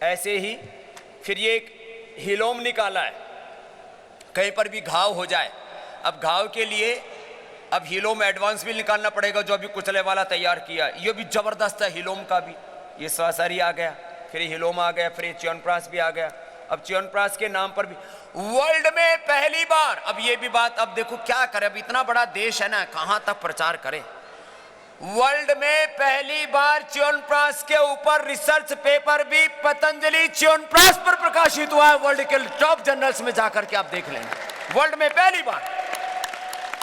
ऐसे ही फिर ये एक हिलोम निकाला है, कहीं पर भी घाव हो जाए। अब घाव के लिए अब हिलोम एडवांस भी निकालना पड़ेगा, जो अभी कुचले वाला तैयार किया, ये भी जबरदस्त है हिलोम का भी। ये स्वासारी आ गया, फिर हिलोम आ गया, फिर च्यवनप्राश भी आ गया। अब च्यवनप्राश के नाम पर भी वर्ल्ड में पहली बार, अब ये भी बात, अब देखो क्या करे, अब इतना बड़ा देश है ना, कहां तक प्रचार करे। वर्ल्ड में पहली बार च्यवनप्राश के ऊपर रिसर्च पेपर भी पतंजलि च्यवनप्राश पर प्रकाशित हुआ है, वर्ल्ड के टॉप जर्नल्स में जाकर के आप देख लेंगे, वर्ल्ड में पहली बार।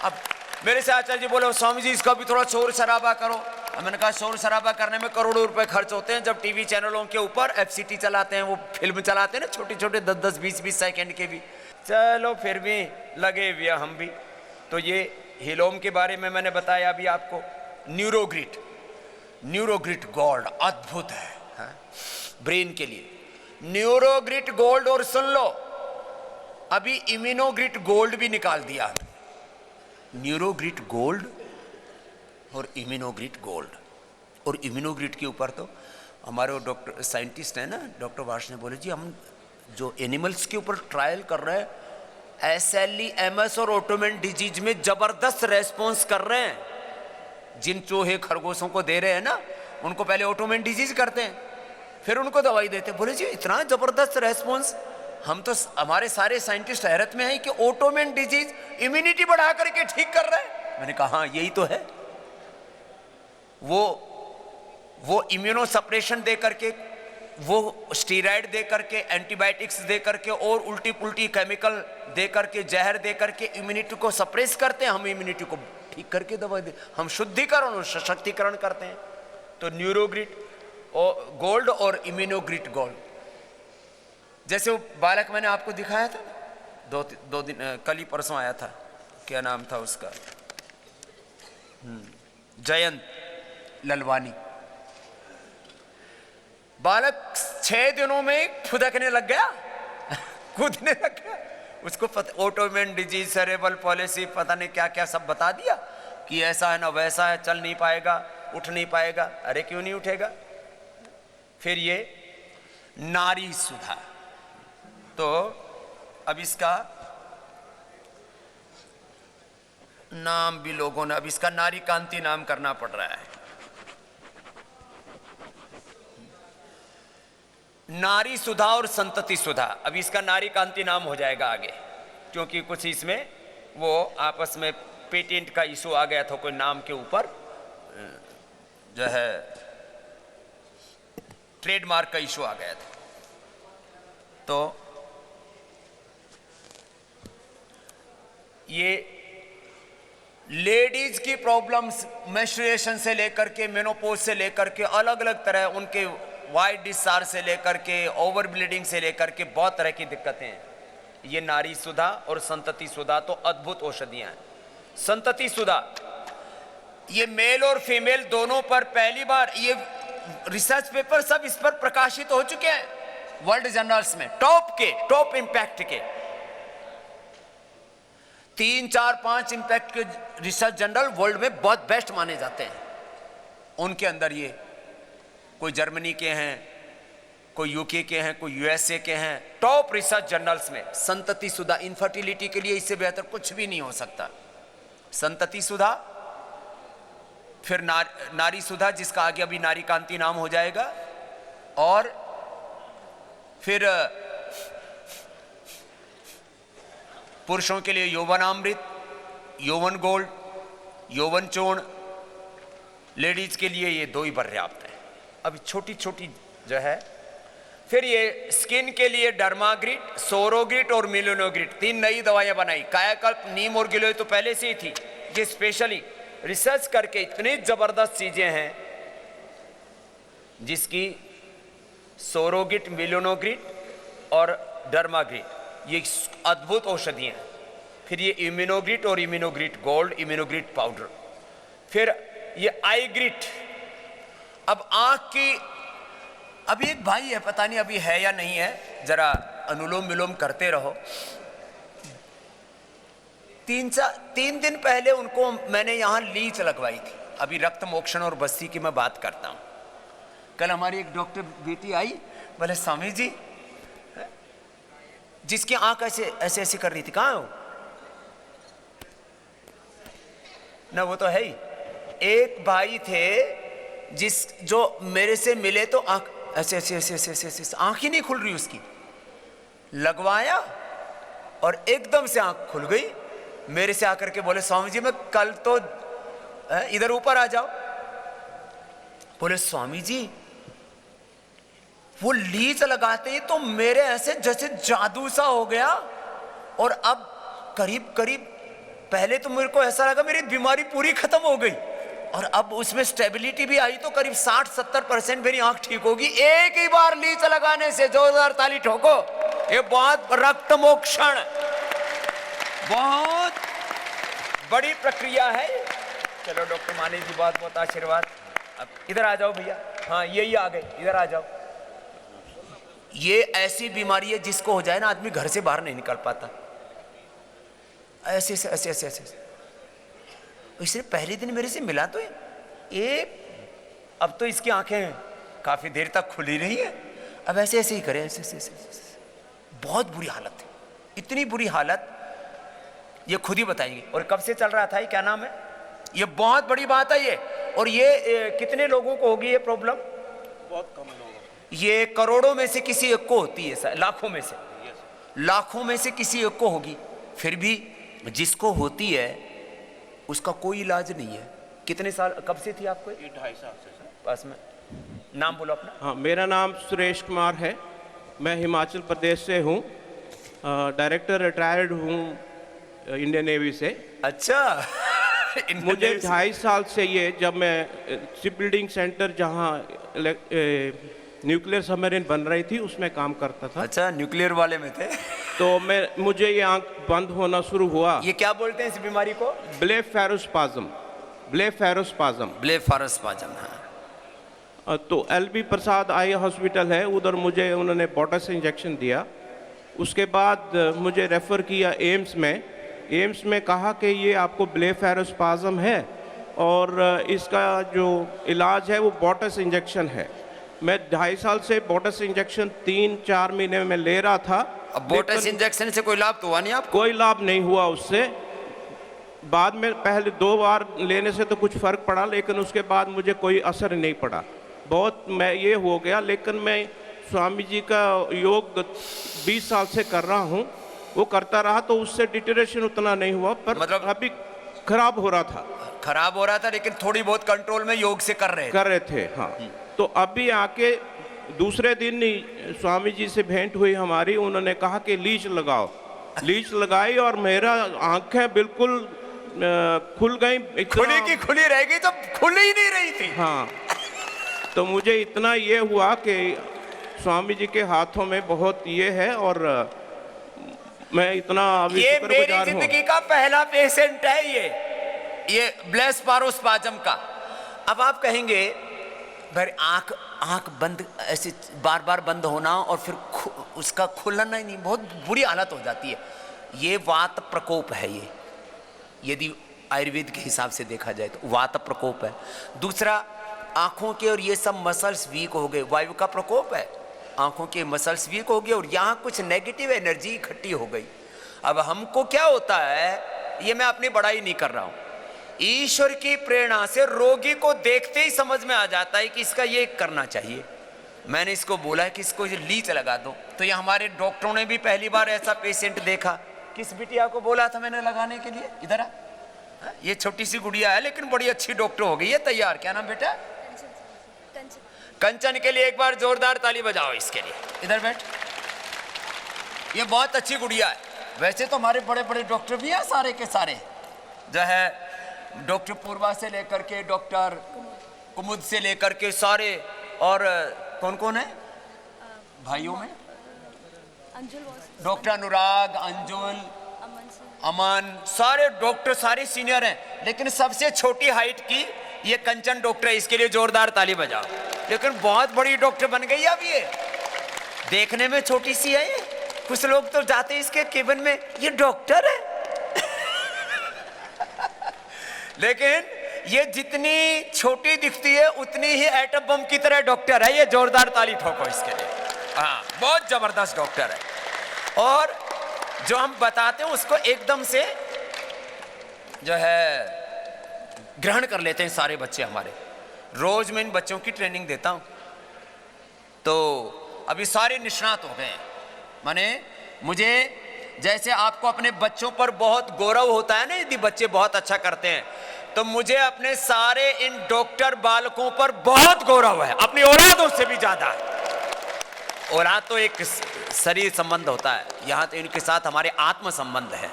अब मेरे से आचार्य जी बोले, स्वामी जी इसका भी थोड़ा शोर शराबा करो। मैंने कहा शोर शराबा करने में करोड़ों रुपए खर्च होते हैं, जब टीवी चैनलों के ऊपर FCT चलाते हैं, वो फिल्म चलाते हैं ना छोटे छोटे 10-10, 20-20 सेकंड के भी। चलो फिर भी लगे हुए हम भी। तो ये हिलोम के बारे में मैंने बताया अभी आपको। न्यूरोग्रिट, न्यूरोग्रिट गोल्ड अद्भुत है ब्रेन के लिए। न्यूरोग्रिट गोल्ड, और सुन लो अभी इम्यूनोग्रिट गोल्ड भी निकाल दिया। न्यूरोग्रिट गोल्ड और इम्यूनोग्रिट गोल्ड, और इम्यूनोग्रिट के ऊपर तो हमारे वो डॉक्टर साइंटिस्ट हैं ना, डॉक्टर वाश ने बोले जी हम जो एनिमल्स के ऊपर ट्रायल कर रहे हैं SLE, MS और ऑटोमेन डिजीज में जबरदस्त रेस्पॉन्स कर रहे हैं। जिन चूहे खरगोशों को दे रहे हैं ना, उनको पहले ऑटोमेन डिजीज करते हैं, फिर उनको दवाई देते हैं। बोले जी इतना जबरदस्त रेस्पॉन्स, हम तो हमारे सारे साइंटिस्ट हैरत में हैं कि ऑटोमेन डिजीज इम्यूनिटी बढ़ा करके ठीक कर रहे हैं। मैंने कहा हाँ यही तो है। वो इम्यूनो सप्रेशन दे करके, वो स्टीराइड दे करके, एंटीबायोटिक्स दे करके और उल्टी पुल्टी केमिकल दे करके, जहर दे करके इम्यूनिटी को सप्रेस करते हैं। हम इम्यूनिटी को ठीक करके दवाई दे, हम शुद्धिकरण और सशक्तिकरण करते हैं। तो न्यूरोग्रिट और गोल्ड और इम्यूनोग्रिट गोल्ड, जैसे वो बालक मैंने आपको दिखाया था दो दिन कल ही परसों आया था, क्या नाम था उसका, जयंत ललवानी। बालक 6 दिनों में फुदकने लग गया, कूदने लग गया। उसको ऑटोमेन डिजीज, सेरेब्रल पॉलिसी, पता नहीं क्या क्या सब बता दिया कि ऐसा है ना वैसा है, चल नहीं पाएगा, उठ नहीं पाएगा। अरे क्यों नहीं उठेगा? फिर ये नारी सुधा, तो अब इसका नाम भी लोगों ने, अब इसका नारी कांति नाम करना पड़ रहा है। नारी सुधा और संतति सुधा, अब इसका नारी कांति नाम हो जाएगा आगे, क्योंकि कुछ इसमें वो आपस में पेटेंट का इशू आ गया था, कोई नाम के ऊपर जो है ट्रेडमार्क का इशू आ गया था। तो ये लेडीज की प्रॉब्लम्स मेंस्ट्रुएशन से लेकर के, मेनोपॉज से लेकर के, अलग अलग तरह उनके वाइट डिस्चार्ज से लेकर के, ओवर ब्लीडिंग से लेकर के बहुत तरह की दिक्कतें हैं। ये नारी सुधा और संतति सुधा तो अद्भुत औषधियां हैं। संतति सुधा ये मेल और फीमेल दोनों पर पहली बार ये रिसर्च पेपर सब इस पर प्रकाशित हो चुके हैं वर्ल्ड जर्नल्स में, टॉप इंपैक्ट के 3, 4, 5 इंपैक्ट के रिसर्च जर्नल वर्ल्ड में बहुत बेस्ट माने जाते हैं। उनके अंदर ये कोई जर्मनी के हैं, कोई यूके के हैं, कोई यूएसए के हैं, टॉप रिसर्च जर्नल्स में संतति सुधा। इनफर्टिलिटी के लिए इससे बेहतर कुछ भी नहीं हो सकता। संतति सुधा, फिर नारी सुधा जिसका आगे अभी नारी कांति नाम हो जाएगा, और फिर पुरुषों के लिए यौवनामृत, यौवन गोल्ड, यौवन चूर्ण। लेडीज के लिए ये 2 ही पर्याप्त है। अभी छोटी छोटी जो है, फिर ये स्किन के लिए डर्माग्रिट, सोरोग्रिट और मिलोनोग्रिट 3 नई दवाइयां बनाई। कायाकल्प, नीम और गिलोय तो पहले से ही थी, ये स्पेशली रिसर्च करके इतनी जबरदस्त चीजें हैं जिसकी सोरोग्रिट, मिलोनोग्रिट और डर्माग्रिट ये अद्भुत औषधियां हैं। फिर ये इम्यूनोग्रिट और इम्यूनोग्रिट गोल्ड, इम्यूनोग्रिट पाउडर। फिर ये आईग्रिट, अब आंख की, अभी एक भाई है, पता नहीं अभी है या नहीं है, जरा अनुलोम विलोम करते रहो। 3 दिन पहले उनको मैंने यहां लीच लगवाई थी। अभी रक्त मोक्षण और बस्ती की मैं बात करता हूं। कल हमारी एक डॉक्टर बेटी आई, बोले स्वामी जी, जिसकी आंख ऐसे ऐसे ऐसे कर रही थी, कहां हो ना, वो तो है ही। एक भाई थे जो मेरे से मिले तो आंख ऐसे ऐसे ऐसे ऐसे ऐसे, आंख ही नहीं खुल रही उसकी। लगवाया और एकदम से आंख खुल गई। मेरे से आकर के बोले स्वामी जी मैं कल तो इधर ऊपर आ जाओ। बोले स्वामी जी, वो लीच लगाते ही तो मेरे ऐसे जैसे जादू सा हो गया, और अब करीब करीब, पहले तो मेरे को ऐसा लगा मेरी बीमारी पूरी खत्म हो गई, और अब उसमें स्टेबिलिटी भी आई, तो करीब 60-70% मेरी आंख ठीक होगी। एक ही बार लीच लगाने से, जोरदार ताली ठोको। ये बहुत रक्त मोक्षण, बहुत बड़ी प्रक्रिया है। चलो डॉक्टर मानी जी, बहुत बहुत आशीर्वाद। अब इधर आ जाओ भैया, हाँ यही आ गए, इधर आ जाओ। ये ऐसी बीमारी है जिसको हो जाए ना आदमी घर से बाहर नहीं निकल पाता, ऐसे ऐसे ऐसे ऐसे। इसलिए पहले दिन मेरे से मिला तो ये, अब तो इसकी आंखें काफी देर तक खुली रही है, अब ऐसे ऐसे ही करे, ऐसे ऐसे ऐसे। बहुत बुरी हालत है, इतनी बुरी हालत ये खुद ही बताएंगे। और कब से चल रहा था ये, क्या नाम है, ये बहुत बड़ी बात है ये। और ये कितने लोगों को होगी ये प्रॉब्लम? बहुत कम लोग। ये करोड़ों में से किसी एक को होती है सर, लाखों में से, लाखों में से किसी एक को होगी। फिर भी जिसको होती है उसका कोई इलाज नहीं है। कितने साल, कब से थी आपको? 2.5 साल से सर। पास में नाम बोलो अपना। हाँ, मेरा नाम सुरेश कुमार है, मैं हिमाचल प्रदेश से हूँ, डायरेक्टर रिटायर्ड हूँ इंडियन नेवी से। अच्छा मुझे 2.5 साल से ये, जब मैं शिप बिल्डिंग सेंटर जहाँ न्यूक्लियर सबमरीन बन रही थी उसमें काम करता था। अच्छा, न्यूक्लियर वाले में थे। तो मुझे ये आंख बंद होना शुरू हुआ। ये क्या बोलते हैं इस बीमारी को? Blepharospasm, blepharospasm, blepharospasm. हाँ। तो एलबी प्रसाद आई हॉस्पिटल है, उधर मुझे उन्होंने बोटस इंजेक्शन दिया। उसके बाद मुझे रेफ़र किया एम्स में। एम्स में कहा कि ये आपको ब्लेफेरोस्पाज्म है और इसका जो इलाज है वो बोटस इंजेक्शन है। मैं 2.5 साल से बोटस इंजेक्शन 3-4 महीने में ले रहा था। अब बोटस इंजेक्शन से कोई लाभ तो हुआ नहीं आपको? कोई लाभ नहीं हुआ उससे। बाद में पहले 2 बार लेने से तो कुछ फ़र्क पड़ा, लेकिन उसके बाद मुझे कोई असर नहीं पड़ा। बहुत मैं ये हो गया, लेकिन मैं स्वामी जी का योग 20 साल से कर रहा हूँ, वो करता रहा तो उससे डिटेरेशन उतना नहीं हुआ, पर मतलब अभी खराब हो रहा था। खराब हो रहा था लेकिन थोड़ी बहुत कंट्रोल में योग से कर रहे थे। हाँ, तो अभी आके दूसरे दिन ही स्वामी जी से भेंट हुई हमारी, उन्होंने कहा कि लीच लगाओ। लीच लगाई और मेरा आंखें बिल्कुल खुल गई। खुली की खुली रह गई, तो खुल ही नहीं रही थी। हाँ, तो मुझे इतना ये हुआ कि स्वामी जी के हाथों में बहुत ये है, और मैं इतना अभी ये मेरी शुक्रगुजार हूं। जिंदगी का पहला पेशेंट है ये ब्लेफेरोस्पाज्म का। अब आप कहेंगे भाई आंख बंद, ऐसे बार बार बंद होना और फिर उसका खुलना ही नहीं, बहुत बुरी हालत हो जाती है। ये वात प्रकोप है। ये यदि आयुर्वेद के हिसाब से देखा जाए तो वात प्रकोप है। दूसरा, आंखों के और ये सब मसल्स वीक हो गए, वायु का प्रकोप है। आंखों के मसल्स वीक हो गए और यहाँ कुछ नेगेटिव एनर्जी इकट्ठी हो गई। अब हमको क्या होता है, ये मैं अपनी बड़ाई नहीं कर रहा हूँ, ईश्वर की प्रेरणा से रोगी को देखते ही समझ में आ जाता है कि इसका ये करना चाहिए। मैंने इसको बोला है कि इसको ये लीच लगा दो, तो ये हमारे डॉक्टरों ने भी पहली बार ऐसा पेशेंट देखा। किस बिटिया को बोला था मैंने लगाने के लिए? इधर आ, ये छोटी सी गुड़िया है लेकिन बड़ी अच्छी डॉक्टर हो गई है तैयार। क्या नाम बेटा? कंचन। के लिए एक बार जोरदार ताली बजाओ इसके लिए। इधर बैठ, ये बहुत अच्छी गुड़िया है। वैसे तो हमारे बड़े बड़े डॉक्टर भी हैं, सारे के सारे, जो है डॉक्टर पूर्वा से लेकर के डॉक्टर कुमुद से लेकर के सारे। और कौन कौन है भाइयों में? डॉक्टर अनुराग, अंजुल, अमन, सारे डॉक्टर सारे सीनियर हैं। लेकिन सबसे छोटी हाइट की ये कंचन डॉक्टर है, इसके लिए जोरदार ताली बजाओ। लेकिन बहुत बड़ी डॉक्टर बन गई अब ये, देखने में छोटी सी है ये। कुछ लोग तो जाते इसके केबिन में, ये डॉक्टर है लेकिन ये जितनी छोटी दिखती है उतनी ही एटम बम की तरह डॉक्टर है ये। जोरदार ताली ठोको इसके लिए। हाँ, बहुत जबरदस्त डॉक्टर है। और जो हम बताते हैं उसको एकदम से जो है ग्रहण कर लेते हैं सारे बच्चे हमारे। रोज मैं इन बच्चों की ट्रेनिंग देता हूं, तो अभी सारे निष्णात हो गए हैं। माने मुझे, जैसे आपको अपने बच्चों पर बहुत गौरव होता है ना यदि बच्चे बहुत अच्छा करते हैं, तो मुझे अपने सारे इन डॉक्टर बालकों पर बहुत गौरव है, अपनी औलादों से भी ज्यादा। औलाद तो एक शरीर संबंध होता है, यहां तो इनके साथ हमारे आत्म संबंध है।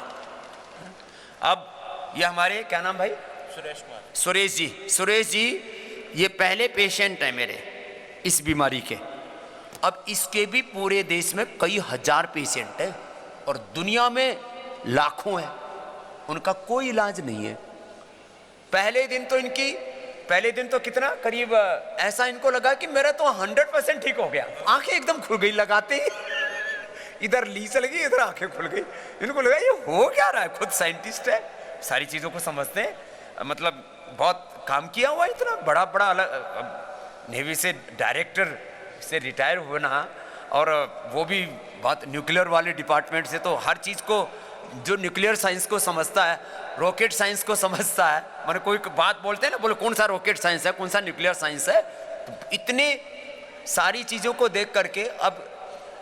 अब ये हमारे क्या नाम भाई? सुरेश कुमार। सुरेश जी। सुरेश जी ये पहले पेशेंट है मेरे इस बीमारी के। अब इसके भी पूरे देश में कई हजार पेशेंट हैं और दुनिया में लाखों हैं, उनका कोई इलाज नहीं है। पहले दिन तो इनकी पहले दिन तो कितना करीब ऐसा इनको लगा कि मेरा तो 100% ठीक हो गया, आंखें एकदम खुल गई लगाते ही इधर ली चल गई, इधर आंखें खुल गई। इनको लगा ये हो क्या रहा है, खुद साइंटिस्ट है, सारी चीज़ों को समझते हैं, मतलब बहुत काम किया हुआ, इतना बड़ा बड़ा अलग नेवी से डायरेक्टर से रिटायर होना, और वो भी बहुत न्यूक्लियर वाले डिपार्टमेंट से, तो हर चीज़ को जो न्यूक्लियर साइंस को समझता है, रॉकेट साइंस को समझता है, माने कोई बात बोलते हैं ना, बोले कौन सा रॉकेट साइंस है, कौन सा न्यूक्लियर साइंस है, तो इतने सारी चीज़ों को देख करके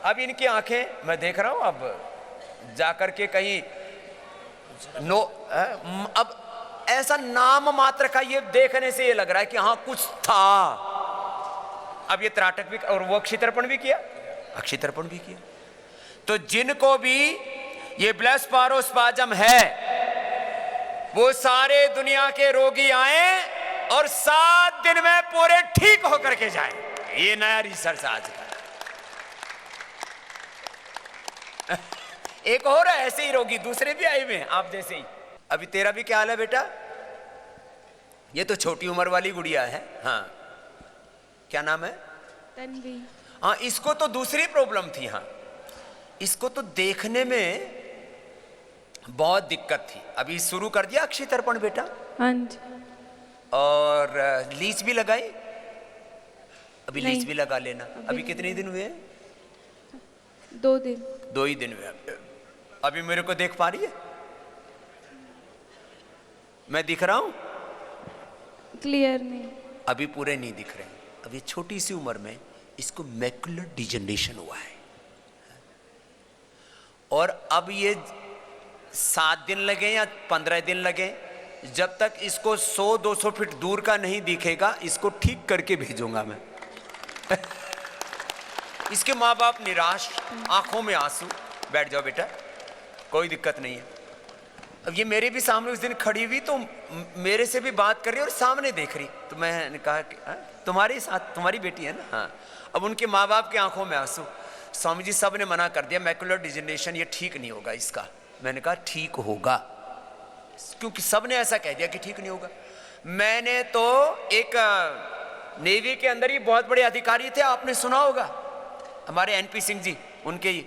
अब इनकी आंखें मैं देख रहा हूँ, अब जाकर के कहीं अब ऐसा नाम मात्र का ये देखने से ये लग रहा है कि हाँ कुछ था। अब ये त्राटक भी, और वो अक्षितर्पण भी किया, अक्षितर्पण भी किया। तो जिनको भी ये ब्लेफारोस्पाज्म है, वो सारे दुनिया के रोगी आए और 7 दिन में पूरे ठीक होकर के जाए। ये नया रिसर्च आज का। एक और है ऐसे ही रोगी, दूसरे भी आए हुए हैं आप जैसे ही। अभी तेरा भी क्या हाल है बेटा? ये तो छोटी उम्र वाली गुड़िया है। हाँ, क्या नाम है? तन्वी। हाँ, इसको तो दूसरी प्रॉब्लम थी। हाँ, इसको तो देखने में बहुत दिक्कत थी। अभी शुरू कर दिया अक्षितर्पण बेटा? हाँ जी। और लीच भी लगाई? अभी लीच भी लगा लेना। अभी कितने दिन हुए? 2 दिन। 2 ही दिन हुए। अभी मेरे को देख पा रही है? मैं दिख रहा हूं? क्लियर नहीं। अभी पूरे नहीं दिख रहे। अभी छोटी सी उम्र में इसको मैकुलर डिजनरेशन हुआ है, और अब ये 7 दिन लगे या 15 दिन लगे, जब तक इसको 100-200 फीट दूर का नहीं दिखेगा, इसको ठीक करके भेजूंगा मैं। इसके माँ बाप निराश, आंखों में आंसू। बैठ जाओ बेटा, कोई दिक्कत नहीं है। अब ये मेरे भी सामने उस दिन खड़ी हुई, तो मेरे से भी बात कर रही और सामने देख रही, तो मैंने कहा कि तुम्हारे साथ तुम्हारी बेटी है ना? हाँ। अब उनके माँ बाप की आंखों में आंसू। स्वामी जी सब ने मना कर दिया, मैकुलर डिजनरेशन ये ठीक नहीं होगा इसका। मैंने कहा ठीक होगा, क्योंकि सब ने ऐसा कह दिया कि ठीक नहीं होगा। मैंने तो एक नेवी के अंदर ही बहुत बड़े अधिकारी थे, आपने सुना होगा, हमारे एनपी सिंह जी, उनके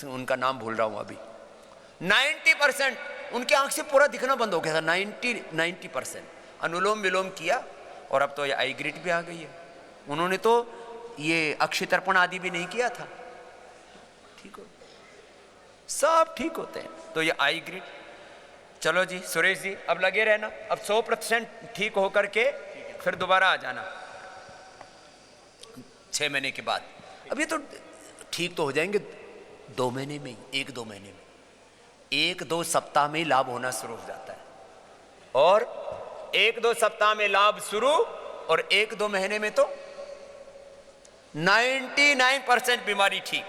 उनका नाम भूल रहा हूं अभी। 90% उनके आंख से पूरा दिखना बंद हो गया था। 90% अनुलोम विलोम किया, और अब तो ये आई ग्रिड भी आ गई है। उन्होंने तो ये अक्षितर्पण आदि भी नहीं किया था। ठीक हो, सब ठीक होते हैं। तो ये आई ग्रिड। चलो जी सुरेश जी, अब लगे रहना, अब 100% ठीक होकर के फिर दोबारा आ जाना 6 महीने के बाद। अब ये तो ठीक तो हो जाएंगे 2 महीने में ही, 1-2 महीने में, 1-2 सप्ताह में ही लाभ होना शुरू हो जाता है, और 1-2 सप्ताह में लाभ शुरू, और 1-2 महीने में तो 99% बीमारी ठीक।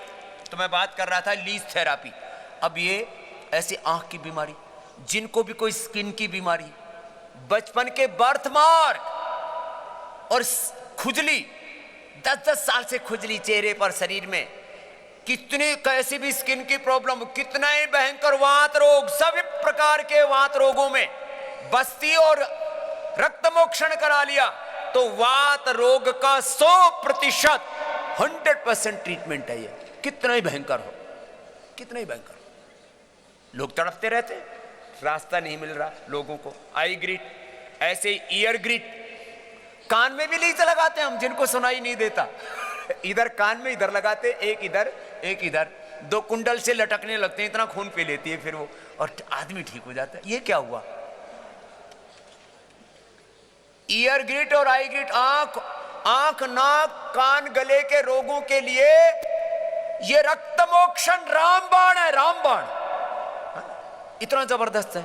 तो मैं बात कर रहा था लीच थेरापी। अब ये ऐसी आंख की बीमारी, जिनको भी कोई स्किन की बीमारी, बचपन के बर्थमार्क और खुजली, 10-10 साल से खुजली चेहरे पर, शरीर में, कितने कैसी भी स्किन की प्रॉब्लम, कितना ही भयंकर वात रोग, सभी प्रकार के वात रोगों में बस्ती और रक्त मोक्षण करा लिया, तो वात रोग का 100% 100% ट्रीटमेंट है ये। कितना ही भयंकर हो, कितना ही भयंकर हो। लोग तड़पते रहते, रास्ता नहीं मिल रहा लोगों को। आई ग्रिड, ऐसे ईयर ग्रिड, कान में भी लीच लगाते हैं हम, जिनको सुनाई नहीं देता, इधर कान में इधर लगाते, एक इधर एक इधर, 2 कुंडल से लटकने लगते हैं, इतना खून पी लेती है फिर वो, और आदमी ठीक हो जाता है। ये क्या हुआ? ईयर ग्रिड और आई ग्रिड, आंख नाक कान गले के रोगों के लिए ये रक्त मोक्षण रामबाण है, रामबाण। इतना जबरदस्त है।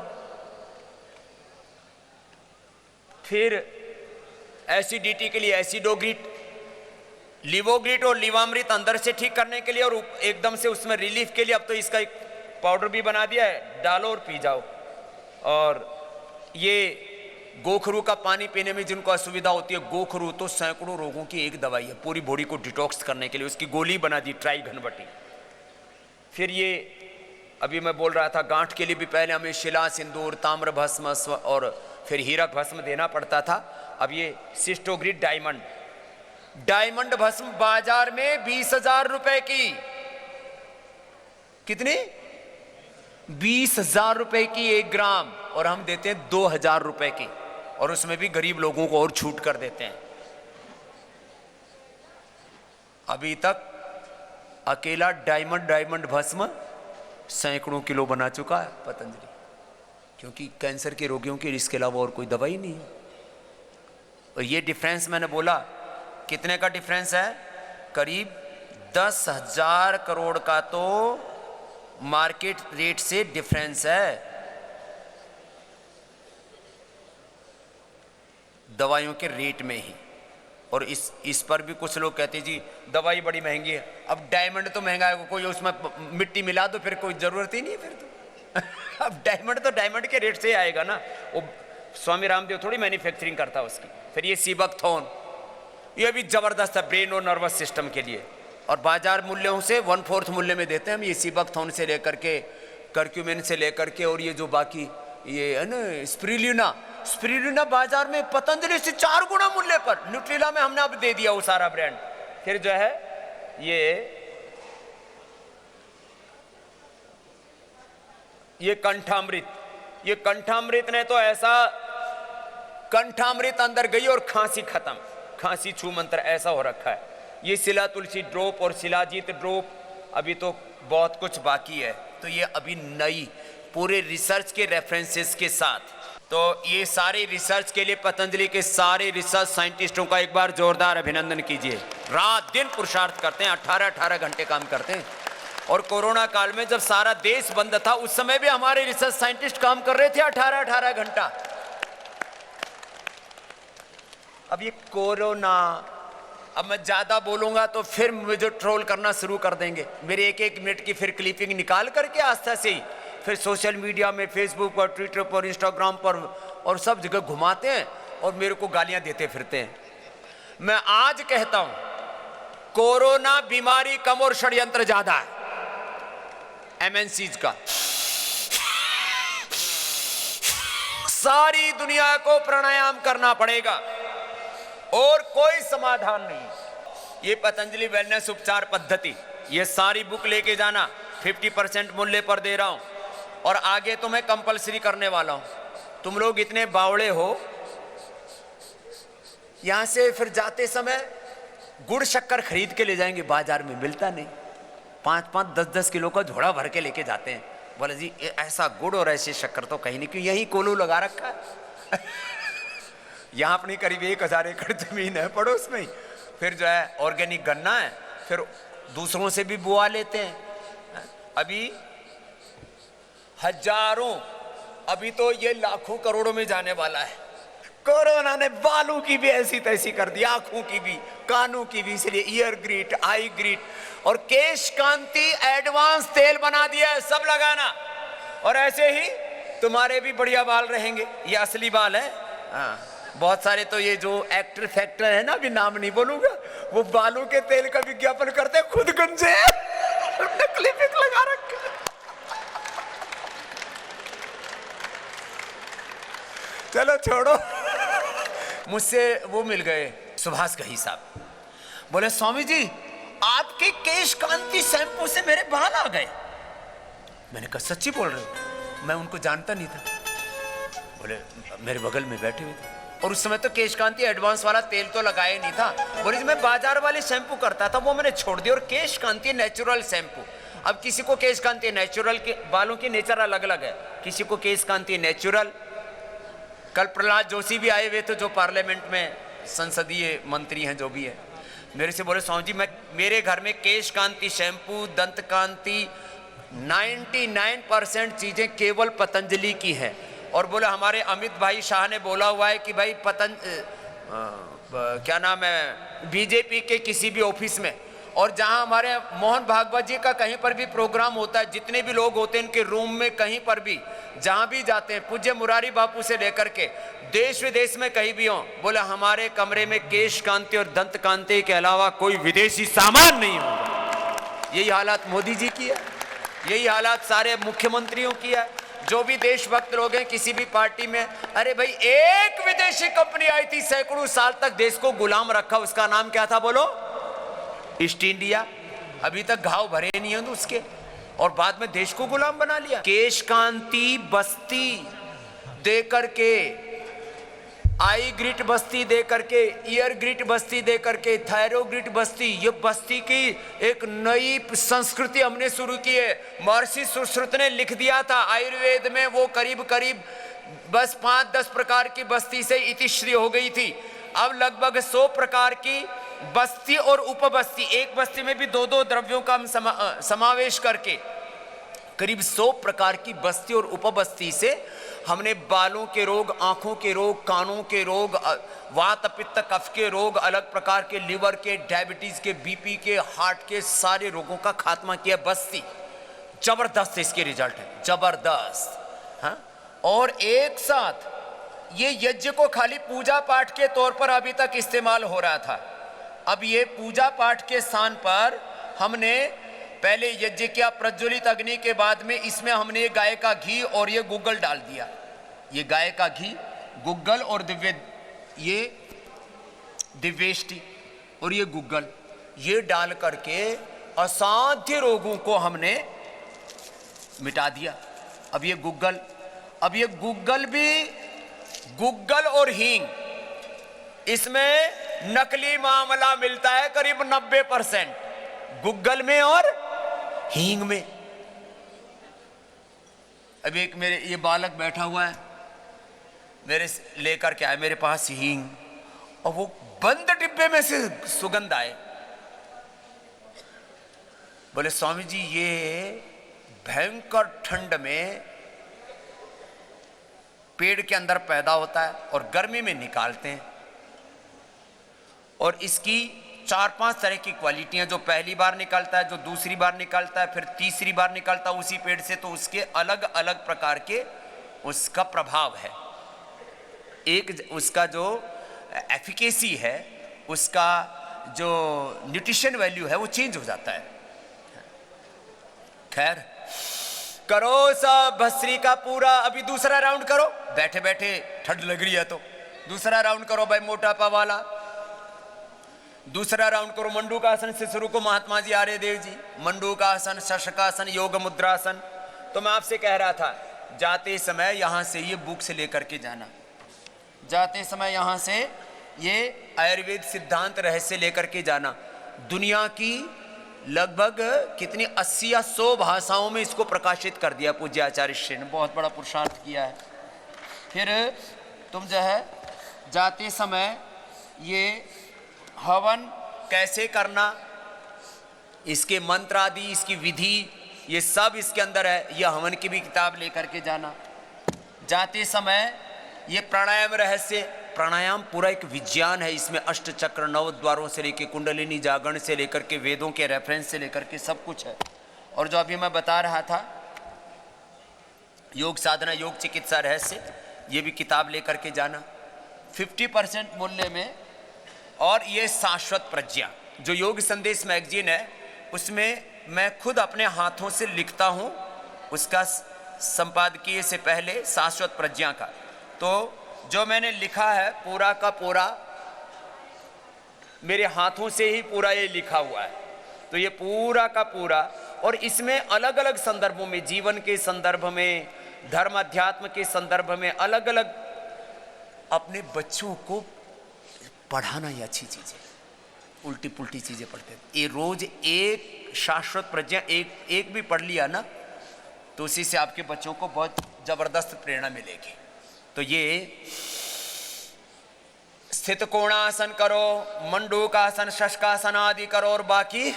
फिर एसिडिटी के लिए एसिडोग्रिट, लिवोग्रिट और लिवामृत अंदर से ठीक करने के लिए, और एकदम से उसमें रिलीफ के लिए अब तो इसका एक पाउडर भी बना दिया है, डालो और पी जाओ। और ये गोखरू का पानी पीने में जिनको असुविधा होती है, गोखरू तो सैकड़ों रोगों की एक दवाई है, पूरी बॉडी को डिटॉक्स करने के लिए उसकी गोली बना दी, ट्राई घनवटी। फिर ये अभी मैं बोल रहा था गांठ के लिए भी पहले हमें शिला, सिंदूर, ताम्र भस्म और फिर हीरक भस्म देना पड़ता था। अब ये सिस्टोग्रिड डायमंड भस्म बाजार में 20,000 रुपए की, कितनी? 20,000 रुपए की 1 ग्राम, और हम देते हैं 2,000 रुपए की, और उसमें भी गरीब लोगों को और छूट कर देते हैं। अभी तक अकेला डायमंड भस्म सैकड़ों किलो बना चुका है पतंजलि, क्योंकि कैंसर के रोगियों की इसके अलावा और कोई दवाई नहीं है। और ये डिफरेंस मैंने बोला कितने का डिफरेंस है? करीब 10,000 करोड़ का तो मार्केट रेट से डिफरेंस है दवाइयों के रेट में ही। और इस पर भी कुछ लोग कहते हैं जी दवाई बड़ी महंगी है। अब डायमंड तो महंगा है, कोई उसमें मिट्टी मिला दो फिर कोई ज़रूरत ही नहीं है फिर तो अब डायमंड तो डायमंड के रेट से ही आएगा ना, वो स्वामी रामदेव थोड़ी मैन्युफैक्चरिंग करता है उसकी। फिर ये सीबकथॉर्न, ये भी ज़बरदस्त है ब्रेन और नर्वस सिस्टम के लिए, और बाजार मूल्यों से 1/4 मूल्य में देते हैं हम। ये सीबकथॉर्न से लेकर के कर्क्यूमिन से लेकर के, और ये जो बाकी ये है ना स्पिरुलिना बाजार में पतंजलि से 4 गुना मूल्य पर। न्यूट्रिला में हमने अब दे दिया वो सारा ब्रांड। फिर जो है ये कंठामृत ने तो ऐसा कंठामृत अंदर गई और खांसी खत्म, खांसी छू मंत्र ऐसा हो रखा है। ये शिला तुलसी ड्रॉप और शिलाजीत ड्रॉप, अभी तो बहुत कुछ बाकी है। तो ये अभी नई पूरे रिसर्च के रेफरेंसेस के साथ, तो ये सारे रिसर्च के लिए पतंजलि के सारे रिसर्च साइंटिस्टों का एक बार जोरदार अभिनंदन कीजिए। रात दिन पुरुषार्थ करते हैं, 18-18 घंटे काम करते हैं। और कोरोना काल में जब सारा देश बंद था उस समय भी हमारे रिसर्च साइंटिस्ट काम कर रहे थे 18-18 घंटा। अब ये कोरोना, अब मैं ज्यादा बोलूंगा तो फिर मुझे ट्रोल करना शुरू कर देंगे। मेरे 1-1 मिनट की फिर क्लिपिंग निकाल करके आस्था से ही फिर सोशल मीडिया में, फेसबुक पर, ट्विटर पर, इंस्टाग्राम पर और सब जगह घुमाते हैं और मेरे को गालियां देते फिरते हैं। मैं आज कहता हूं कोरोना बीमारी कम और षड्यंत्र ज्यादा है एमएनसीज का। सारी दुनिया को प्राणायाम करना पड़ेगा और कोई समाधान नहीं। ये पतंजलि वेलनेस उपचार पद्धति, ये सारी बुक लेके जाना, 50% मूल्य पर दे रहा हूं और आगे तो मैं कंपलसरी करने वाला हूं। तुम लोग इतने बावड़े हो, यहां से फिर जाते समय गुड़ शक्कर खरीद के ले जाएंगे, बाजार में मिलता नहीं। 5-5, 10-10 किलो का झोड़ा भर के लेके जाते हैं। बोले जी ऐसा गुड़ और ऐसे शक्कर तो कहीं नहीं, क्यों यही कोल्हू लगा रखा है यहाँ अपनी करीब 1000 एकड़ जमीन है पड़ोस में ही। फिर जो है ऑर्गेनिक गन्ना है, फिर दूसरों से भी बुआ लेते हैं। अभी हजारों, अभी तो ये लाखों करोड़ों में जाने वाला है। कोरोना ने बालों की भी ऐसी तैसी कर दी, आंखों की भी, कानों की भी। इसलिए ईयर ग्रीट, आई ग्रीट और केश कांति एडवांस तेल बना दिया है, सब लगाना। और ऐसे ही तुम्हारे भी बढ़िया बाल रहेंगे। ये असली बाल है। हाँ, बहुत सारे तो ये जो एक्टर फैक्टर है ना, अभी नाम नहीं बोलूंगा, वो बालों के तेल का विज्ञापन करते हैं, खुद गंजे नकली पिक लगा रखे। चलो छोड़ो। मुझसे वो मिल गए सुभाष घई साहब, बोले स्वामी जी आपके केश कांति शैम्पू से मेरे बाल आ गए। मैंने कहा सच्ची बोल रहे हो? मैं उनको जानता नहीं था। बोले मेरे बगल में बैठे हुए थे और उस समय तो केश कांति एडवांस वाला तेल तो लगाया नहीं था। बोले जी मैं बाजार वाले शैम्पू करता था, वो मैंने छोड़ दिया, और केश कांति नेचुरल शैम्पू। अब किसी को केश कांति नेचुरल के बालों की नेचर अलग अलग है, किसी को केश कांति नेचुरल। कल प्रहलाद जोशी भी आए हुए थे जो पार्लियामेंट में संसदीय मंत्री हैं, जो भी है। मेरे से बोले स्वामी जी मैं, मेरे घर में केश कांति शैम्पू, दंत कांति 99% चीजें केवल पतंजलि की है। और बोला हमारे अमित भाई शाह ने बोला हुआ है कि भाई क्या नाम है, बीजेपी के किसी भी ऑफिस में, और जहां हमारे मोहन भागवत जी का कहीं पर भी प्रोग्राम होता है, जितने भी लोग होते हैं इनके रूम में, कहीं पर भी जहां भी जाते हैं, पूज्य मुरारी बापू से लेकर के देश विदेश में कहीं भी हो, बोला हमारे कमरे में केश कांति और दंत कांति के अलावा कोई विदेशी सामान नहीं होगा। यही हालत मोदी जी की है। यही हालात सारे मुख्यमंत्रियों की है, जो भी देशभक्त लोग हैं किसी भी पार्टी में। अरे भाई, एक विदेशी कंपनी आई थी, सैकड़ों साल तक देश को गुलाम रखा, उसका नाम क्या था बोलो? East India. अभी तक घाव भरे नहीं हैं उसके, और बाद में देश को गुलाम बना लिया। केश कांति बस्ती दे करके, आई ग्रिट बस्ती दे करके, ईयर ग्रिट बस्ती दे करके, थायरो ग्रिट बस्ती, ये बस्ती की एक नई संस्कृति हमने शुरू की है। महर्षि सुश्रुत ने लिख दिया था आयुर्वेद में, वो करीब करीब बस 5-10 प्रकार की बस्ती से इतिश्री हो गई थी। अब लगभग 100 प्रकार की बस्ती और उपबस्ती, एक बस्ती में भी 2-2 द्रव्यों का समावेश करके करीब 100 प्रकार की बस्ती और उपबस्ती से हमने बालों के रोग, आंखों के रोग, कानों के रोग, वात पित्त कफ के रोग, अलग प्रकार के लिवर के, डायबिटीज के, बीपी के, हार्ट के सारे रोगों का खात्मा किया बस्ती। जबरदस्त इसके रिजल्ट है, जबरदस्त। हाँ, और एक साथ ये यज्ञ को खाली पूजा पाठ के तौर पर अभी तक इस्तेमाल हो रहा था। अब ये पूजा पाठ के स्थान पर हमने पहले यज्ञ किया प्रज्वलित अग्नि के, बाद में इसमें हमने गाय का घी और ये गुग्गल डाल दिया। ये गाय का घी, गुग्गल और ये दिव्येष्टि और ये गुग्गल, ये डाल करके असाध्य रोगों को हमने मिटा दिया। अब ये गुग्गल भी, गुग्गल और हींग, इसमें नकली मामला मिलता है करीब 90% गुग्गल में और हींग में। अब एक मेरे ये बालक बैठा हुआ है, मेरे लेकर के आए मेरे पास हींग, और वो बंद डिब्बे में से सुगंध आए। बोले स्वामी जी, ये भयंकर ठंड में पेड़ के अंदर पैदा होता है और गर्मी में निकालते हैं, और इसकी 4-5 तरह की क्वालिटियां, जो पहली बार निकलता है, जो दूसरी बार निकलता है, फिर तीसरी बार निकलता है उसी पेड़ से, तो उसके अलग अलग प्रकार के उसका प्रभाव है। एक उसका जो एफिकेसी है, उसका जो न्यूट्रिशन वैल्यू है वो चेंज हो जाता है। खैर, करो सब भस्त्री का पूरा, अभी दूसरा राउंड करो, बैठे बैठे ठंड लग रही है तो दूसरा राउंड करो भाई, मोटापा वाला दूसरा राउंड करो। मंडूकासन से शुरू को महात्मा जी आर्य देव जी, मंडूकासन, शशकासन, योग मुद्रासन। तो मैं आपसे कह रहा था, जाते समय यहां से ये बुक से लेकर के जाना, जाते समय यहां से ये आयुर्वेद सिद्धांत रहस्य लेकर के जाना। दुनिया की लगभग कितनी 80 या 100 भाषाओं में इसको प्रकाशित कर दिया पूज्य आचार्य श्री ने, बहुत बड़ा पुरुषार्थ किया है। फिर तुम जो है जाते समय ये हवन कैसे करना, इसके मंत्र आदि, इसकी विधि, ये सब इसके अंदर है। यह हवन की भी किताब लेकर के जाना। जाते समय ये प्राणायाम रहस्य, प्राणायाम पूरा एक विज्ञान है, इसमें अष्ट चक्र, 9 द्वारों से लेकर कुंडलिनी जागरण से लेकर के वेदों के रेफरेंस से लेकर के सब कुछ है। और जो अभी मैं बता रहा था योग साधना, योग चिकित्सा रहस्य, ये भी किताब लेकर के जाना 50% मूल्य में। और ये शाश्वत प्रज्ञा जो योग संदेश मैगजीन है, उसमें मैं खुद अपने हाथों से लिखता हूँ, उसका संपादकीय से पहले शाश्वत प्रज्ञा का। तो जो मैंने लिखा है पूरा का पूरा मेरे हाथों से ही पूरा ये लिखा हुआ है। तो ये पूरा का पूरा, और इसमें अलग अलग संदर्भों में, जीवन के संदर्भ में, धर्म अध्यात्म के संदर्भ में, अलग अलग अपने बच्चों को पढ़ाना ये अच्छी चीज़ है। उल्टी पुल्टी चीज़ें पढ़ते हैं, ये रोज एक शाश्वत प्रज्ञा एक भी पढ़ लिया ना, तो उसी से आपके बच्चों को बहुत जबरदस्त प्रेरणा मिलेगी। तो ये स्थित कोणासन करो, मंडूकासन, शशकासन आदि करो, और बाकी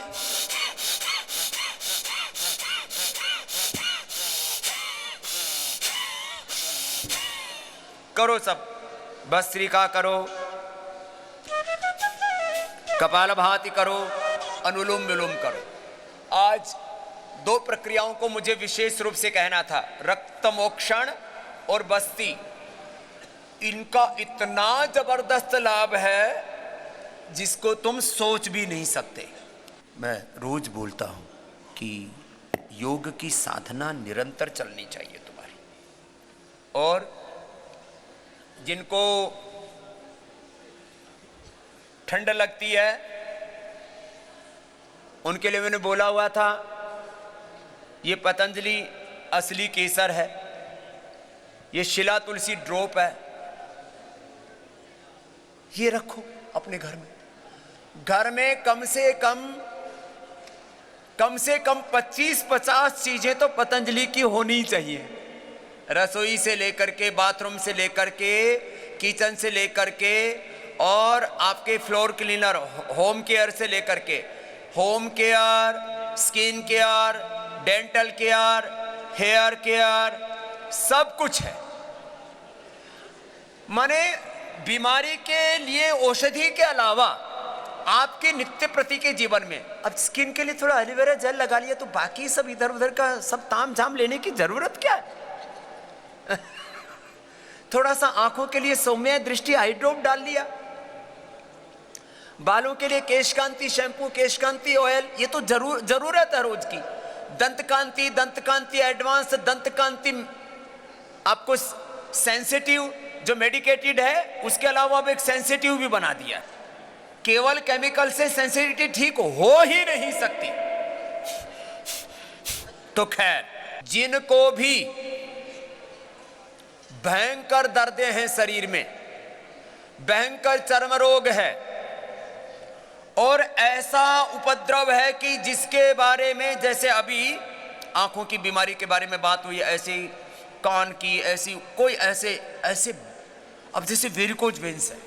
करो सब। भस्त्रिका करो, कपालभाति करो, अनुलोम विलोम करो। आज 2 प्रक्रियाओं को मुझे विशेष रूप से कहना था, रक्त मोक्षण और बस्ती। इनका इतना जबरदस्त लाभ है जिसको तुम सोच भी नहीं सकते। मैं रोज बोलता हूं कि योग की साधना निरंतर चलनी चाहिए तुम्हारी। और जिनको ठंड लगती है उनके लिए मैंने बोला हुआ था, ये पतंजलि असली केसर है, ये शिला तुलसी ड्रॉप है, ये रखो अपने घर में। घर में कम से कम 25-50 चीजें तो पतंजलि की होनी चाहिए। रसोई से लेकर के, बाथरूम से लेकर के, किचन से लेकर के, और आपके फ्लोर क्लीनर, होम केयर से लेकर के, home care, skin care, dental care, hair care, सब कुछ है। माने बीमारी के लिए औषधि के अलावा आपके नित्य प्रति के जीवन में, अब स्किन के लिए थोड़ा एलोवेरा जेल लगा लिया तो बाकी सब इधर उधर का सब ताम झाम लेने की जरूरत क्या है? थोड़ा सा आंखों के लिए सौम्य दृष्टि आई ड्रॉप डाल लिया, बालों के लिए केशकांति शैम्पू, केशकांति ऑयल, ये तो जरूरत है रोज की। दंतकांति एडवांस दंतकांति आपको सेंसिटिव जो मेडिकेटेड है, उसके अलावा अब एक सेंसिटिव भी बना दिया। केवल केमिकल से सेंसिटिविटी ठीक हो ही नहीं सकती। तो खैर, जिनको भी भयंकर दर्दें हैं शरीर में, भयंकर चर्म रोग है, और ऐसा उपद्रव है कि जिसके बारे में, जैसे अभी आंखों की बीमारी के बारे में बात हुई, ऐसी कान की, ऐसी कोई ऐसे अब जैसे वेरिकोज वेन्स है,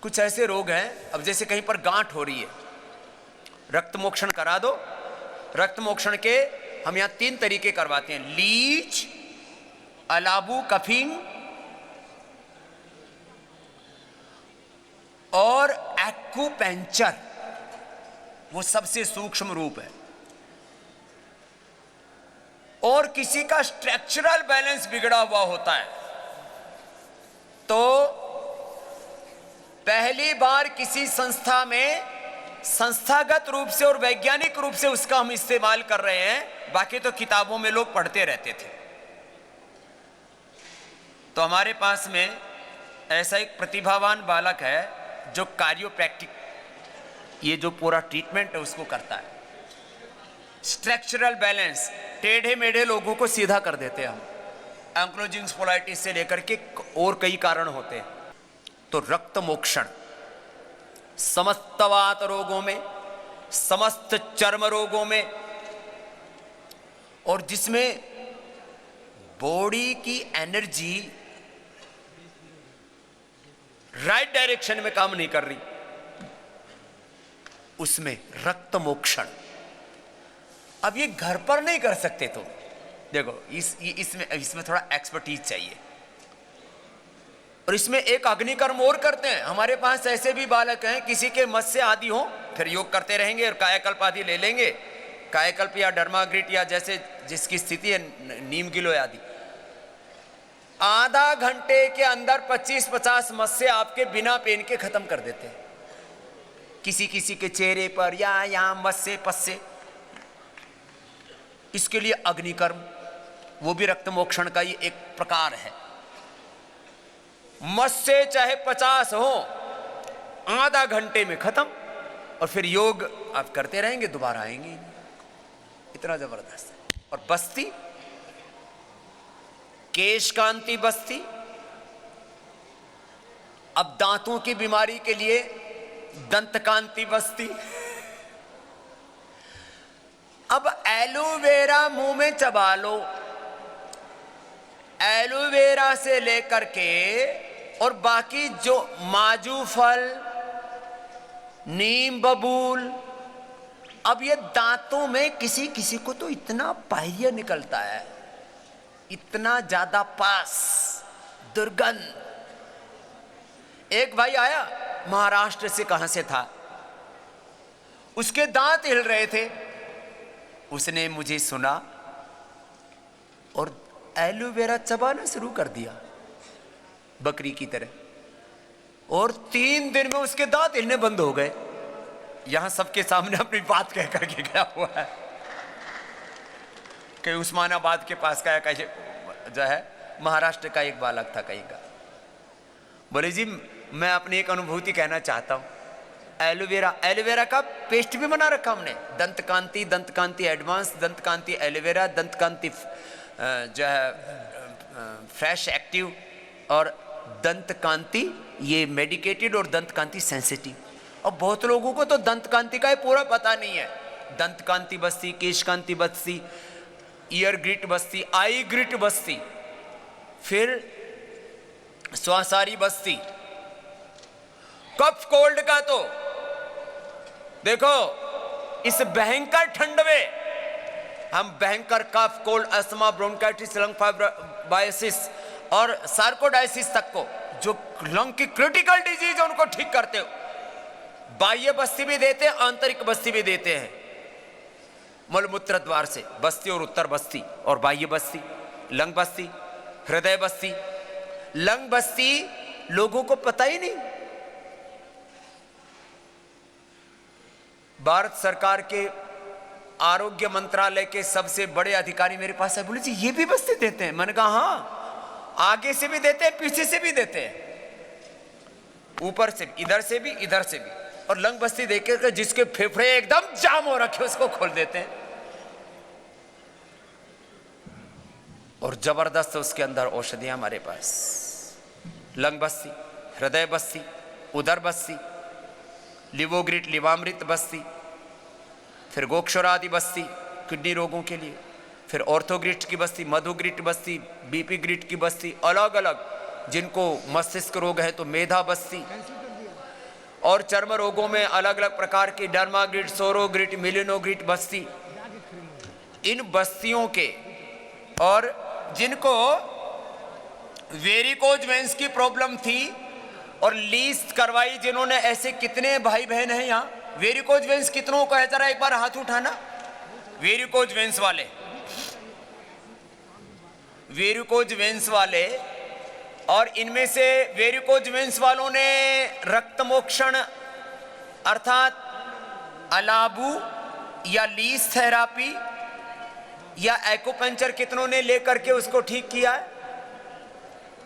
कुछ ऐसे रोग हैं, अब जैसे कहीं पर गांठ हो रही है, रक्त मोक्षण करा दो। रक्त मोक्षण के हम यहां 3 तरीके करवाते हैं, लीच, अलाबू कफिंग और एक्यूपेंचर, वो सबसे सूक्ष्म रूप है। और किसी का स्ट्रक्चरल बैलेंस बिगड़ा हुआ होता है तो पहली बार किसी संस्था में संस्थागत रूप से और वैज्ञानिक रूप से उसका हम इस्तेमाल कर रहे हैं, बाकी तो किताबों में लोग पढ़ते रहते थे। तो हमारे पास में ऐसा एक प्रतिभावान बालक है जो कार्डियोप्रैक्टिक, ये जो पूरा ट्रीटमेंट है उसको करता है। स्ट्रक्चरल बैलेंस, टेढ़े मेढ़े लोगों को सीधा कर देते हैं हम, एंक्लोजिंग स्पोलाइटिस से लेकर के और कई कारण होते हैं। तो रक्त मोक्षण समस्त वात रोगों में, समस्त चर्म रोगों में, और जिसमें बॉडी की एनर्जी राइट डायरेक्शन में काम नहीं कर रही, उसमें रक्त मोक्षण। अब ये घर पर नहीं कर सकते, तो देखो इसमें थोड़ा एक्सपर्टीज चाहिए, और इसमें एक अग्निकर्म और करते हैं। हमारे पास ऐसे भी बालक हैं, किसी के मत से आदि हो, फिर योग करते रहेंगे और कायाकल्प आदि ले लेंगे, कायाकल्प या डर्माग्रिट या जैसे जिसकी स्थिति है, नीम गिलोय आदि, आधा घंटे के अंदर 25-50 मस्से आपके बिना पेन के खत्म कर देते हैं। किसी किसी के चेहरे पर या यहाँ मस्से पस्से, इसके लिए अग्निकर्म, वो भी रक्त मोक्षण का ही एक प्रकार है। मस्से चाहे 50 हो, आधा घंटे में खत्म, और फिर योग आप करते रहेंगे, दोबारा आएंगे। इतना जबरदस्त है। और बस्ती, केश कांति बस्ती, अब दांतों की बीमारी के लिए दंत कांति बस्ती। अब एलोवेरा मुंह में चबा लो, एलोवेरा से लेकर के और बाकी जो माजू फल, नीम बबूल, अब ये दांतों में किसी किसी को तो इतना पाहिया निकलता है, इतना ज्यादा पास, दुर्गंध। एक भाई आया महाराष्ट्र से, कहां से था, उसके दांत हिल रहे थे, उसने मुझे सुना और एलोवेरा चबाना शुरू कर दिया बकरी की तरह, और 3 दिन में उसके दांत हिलने बंद हो गए। यहाँ सबके सामने अपनी बात कह करके गया हुआ है कि उस्मानाबाद के पास का एक जो है महाराष्ट्र का एक बालक था कहीं का। बोले जी मैं अपनी एक अनुभूति कहना चाहता हूँ। एलोवेरा का पेस्ट भी बना रखा हमने, दंत कांति एडवांस, दंत कांति एलोवेरा, दंत कांति जो है फ्रेश एक्टिव, और दंत कांति ये मेडिकेटेड, और दंत कांति सेंसिटिव। और बहुत लोगों को तो दंत कांति का पूरा पता नहीं है। दंत कांति बस्ती, केश कांति बस्ती, ईयर ग्रिट बस्ती, आई ग्रिट बस्ती, फिर स्वासारी बस्ती। कफ कोल्ड का तो देखो इस भयंकर ठंड में हम भयंकर cough cold, asthma, bronchitis, lung fibrosis और सार्कोडाइसिस तक को जो लंग की क्रिटिकल डिजीज है उनको ठीक करते हो। बाह्य बस्ती भी देते हैं, आंतरिक बस्ती भी देते हैं। मलमूत्र द्वार से बस्ती और उत्तर बस्ती और बाह्य बस्ती, लंग बस्ती, हृदय बस्ती। लंग बस्ती लोगों को पता ही नहीं। भारत सरकार के आरोग्य मंत्रालय के सबसे बड़े अधिकारी मेरे पास है, बोले जी ये भी बस्ती देते हैं। मैंने कहा हाँ, आगे से भी देते हैं, पीछे से भी देते हैं, ऊपर से, इधर से भी, इधर से भी। और लंग बस्ती देकर जिसके फेफड़े एकदम जाम हो रखे उसको खोल देते हैं, और जबरदस्त उसके अंदर औषधियां हमारे पास। लंग बस्ती, हृदय बस्ती, उदर बस्ती, लिवोग्रिट लिवामृत बस्ती, फिर गोक्षरादि बस्ती किडनी रोगों के लिए, फिर ऑर्थोग्रिट की बस्ती, मधुग्रिट बस्ती, बीपी ग्रिट की बस्ती, अलग अलग। जिनको मस्तिष्क रोग है तो मेधा बस्ती, और चर्म रोगों में अलग अलग प्रकार की डर्माग्रिट, सोरोग्रिट, मिलिनोग्रिट बस्ती। इन बस्तियों के, और जिनको वेरिकोज वेंस की प्रॉब्लम थी और लीस्ट करवाई, जिन्होंने, ऐसे कितने भाई बहन हैं यहाँ? वेरिकोज वेंस कितनों को है? जरा एक बार हाथ उठाना। वेरिकोज वेंस वाले, वेरिकोज वेंस वाले। और इनमें से वेरिकोज वेंस वालों ने रक्तमोक्षण अर्थात अलाबू या लीस थेरापी या एक्यूपंक्चर कितनों ने लेकर के उसको ठीक किया है?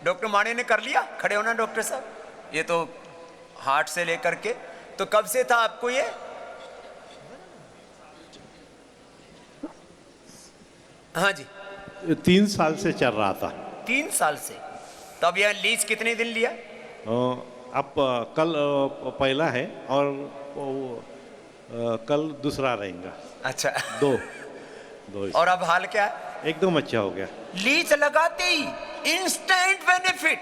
डॉक्टर माने ने कर लिया? खड़े होना डॉक्टर साहब। ये तो हार्ट से लेकर के, तो कब से था आपको ये? हाँ जी, 3 साल से चल रहा था। 3 साल से। तो अब यह लीज कितने दिन लिया? अब कल पहला है और कल दूसरा रहेगा। अच्छा, दो। और अब हाल क्या है? एकदम अच्छा हो गया। लीज लगाते ही इंस्टेंट बेनिफिट।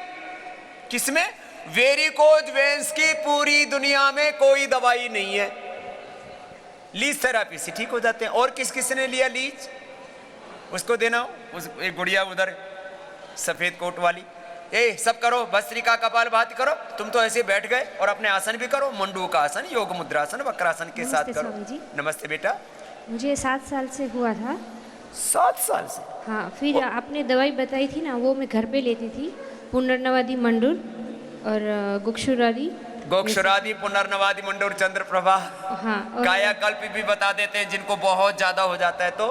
किसमें? वेरिकोज वेंस की पूरी दुनिया में कोई दवाई नहीं है, लीज थेरापी से ठीक हो जाते हैं। और किस किस ने लिया लीज? उसको देना हो, उस एक गुड़िया उधर सफेद कोट वाली। ए सब करो, भस्त्रिका कपाल भाती करो। तुम तो ऐसे बैठ गए, और अपने आसन भी करो, मंडू का आसन, योग मुद्रासन, वक्रासन के साथ करो। नमस्ते बेटा। मुझे 7 साल से हुआ था। 7 साल से? हाँ, फिर आपने दवाई बताई थी ना, वो मैं घर पे लेती थी। पुनर्नवादी मंडूर और गोक्षुरादि, पुनर्नवादी मंडूर, चंद्र प्रभा। हाँ, कायाकल्प भी बता देते हैं जिनको बहुत ज्यादा हो जाता है तो।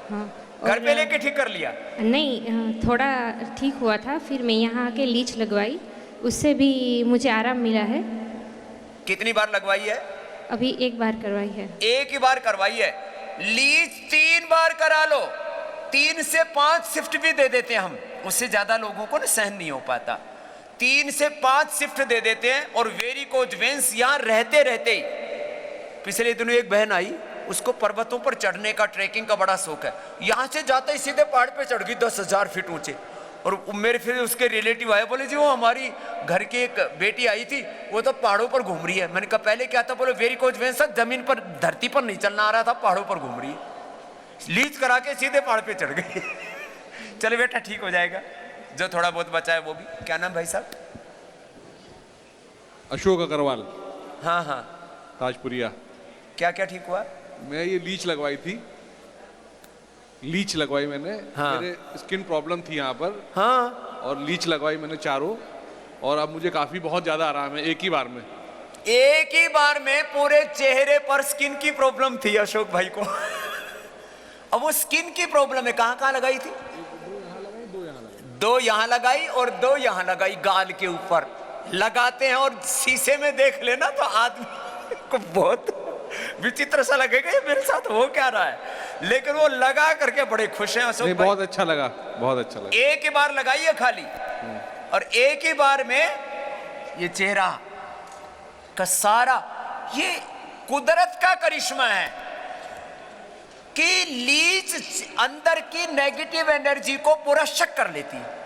हाँ, घर पे लेके ठीक कर लिया? नहीं, थोड़ा ठीक हुआ था। फिर मैं यहाँ आके लीच लगवाई, उससे भी मुझे आराम मिला है। कितनी बार लगवाई है? अभी 1 बार करवाई है। 1 ही बार करवाई है। लीज 3 बार करा लो, 3 से 5 शिफ्ट भी दे देते हैं हम। उससे ज्यादा लोगों को ना सहन नहीं हो पाता। 3 से 5 शिफ्ट दे देते हैं। और वेरिकोज वेंस यहाँ रहते रहते ही, पिछले दिनों एक बहन आई, उसको पर्वतों पर चढ़ने का, ट्रैकिंग का बड़ा शौक है। यहाँ से जाते ही सीधे पहाड़ पे चढ़ गई 10,000 फीट ऊंचे। और मेरे फिर उसके रिलेटिव आए, बोले जी वो हमारी घर की एक बेटी आई थी, वो तो पहाड़ों पर घूम रही है। मैंने कहा पहले क्या था? बोले वेरिकोज वेंस जमीन पर, धरती पर नहीं चलना आ रहा था, पहाड़ों पर घूम रही है। लीज करा के सीधे पहाड़ पे चढ़ गई। चले बेटा, ठीक हो जाएगा, जो थोड़ा बहुत बचा है वो भी। क्या नाम भाई साहब? अशोक अग्रवाल। हाँ हाँ, ताजपुरिया। क्या क्या ठीक हुआ? मैं ये लीच लगवाई थी, लीच लगवाई मैंने। हाँ। मेरे स्किन प्रॉब्लम थी यहाँ पर। हाँ। और लीच लगवाई मैंने चारों, और अब मुझे काफ़ी बहुत ज़्यादा आराम है 1 ही बार में। एक ही बार में पूरे चेहरे पर स्किन की प्रॉब्लम थी अशोक भाई को। अब वो स्किन की प्रॉब्लम है, कहां कहां लगाई थी? दो यहां लगाई और दो यहां लगाई, गाल के ऊपर लगाते हैं और शीशे में देख लेना तो आदमी को बहुत विचित्र सा लगेगा ये मेरे साथ हो क्या रहा है, लेकिन वो लगा करके बड़े खुश हैं अशोक भाई। बहुत अच्छा लगा, बहुत अच्छा लगा। एक ही बार लगाइए खाली, और एक ही बार में ये चेहरा का सारा, ये कुदरत का करिश्मा है कि लीच अंदर की नेगेटिव एनर्जी को पूरा शक कर लेती है।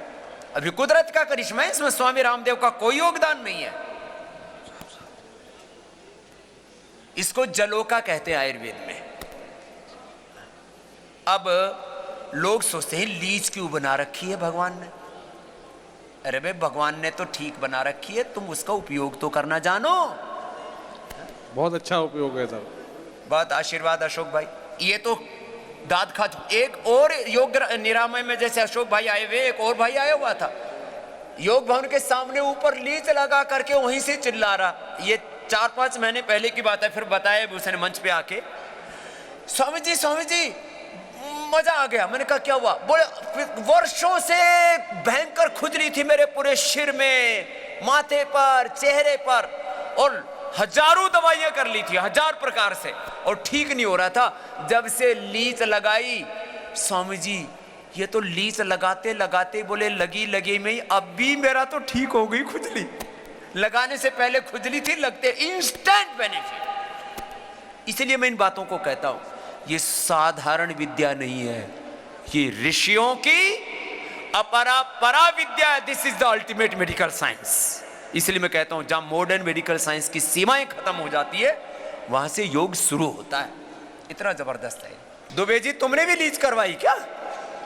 अभी कुदरत का करिश्मा है, इसमें स्वामी रामदेव का कोई योगदान नहीं है। इसको जलोका कहते हैं आयुर्वेद में। अब लोग सोचते हैं लीच क्यों बना रखी है भगवान ने। अरे भाई भगवान ने तो ठीक बना रखी है, तुम उसका उपयोग तो करना जानो। बहुत अच्छा उपयोग है सर। बहुत आशीर्वाद अशोक भाई। ये तो दाद खा। एक और योग निरामय में जैसे अशोक भाई आए हुए, एक और भाई आया हुआ था योग भवन के सामने, ऊपर लीच लगा करके वहीं से चिल्ला रहा। ये 4-5 महीने पहले की बात है। फिर बताया उसने मंच पे आके, स्वामी जी मजा आ गया। मैंने कहा क्या हुआ? बोले वर्षों से भयंकर खुजली थी मेरे पूरे सिर में, माथे पर, चेहरे पर, और हजारों दवाइयां कर ली थी, 1000 प्रकार से, और ठीक नहीं हो रहा था। जब से लीच लगाई, स्वामी जी ये तो लीच लगाते लगाते बोले लगी में ही अब भी मेरा तो ठीक हो गई खुजली। लगाने से पहले खुजली थी, लगते इंस्टेंट बेनिफिट। इसलिए मैं इन बातों को कहता हूं, ये साधारण विद्या नहीं है, ये ऋषियों की अपरा विद्या। This is the ultimate medical science. इसलिए मैं कहता हूं जहां मॉडर्न मेडिकल साइंस की सीमाएं खत्म हो जाती है, वहां से योग शुरू होता है। इतना जबरदस्त है। दुबे जी तुमने भी लीच करवाई क्या?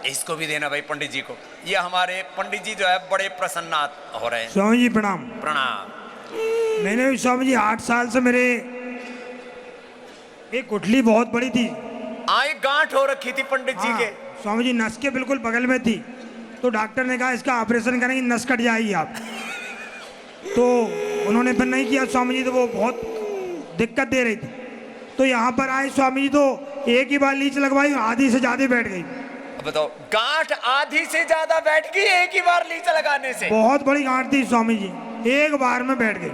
इसको भी देना भाई पंडित जी को। ये हमारे पंडित जी जो है बड़े प्रसन्न हो रहे हैं। स्वामी जी प्रणाम। प्रणाम। मैंने भी स्वामी जी 8 साल से मेरे एक गुठली बहुत बड़ी थी। एक गांठ हो रखी थी पंडित जी के। स्वामी जी नस के बिल्कुल बगल में थी, तो डॉक्टर ने कहा इसका ऑपरेशन करेंगे, नस कट जाएगी आप। तो उन्होंने फिर नहीं किया स्वामी जी, तो वो बहुत दिक्कत दे रही थी। तो यहाँ पर आए स्वामी जी, तो एक ही बार लीच लगवाई, आधी से ज्यादा बैठ गई। बताओ, गांठ आधी से ज्यादा बैठ गई एक ही बार लीच लगाने से? बहुत बड़ी गांठ थी स्वामी जी, एक बार में बैठ गई।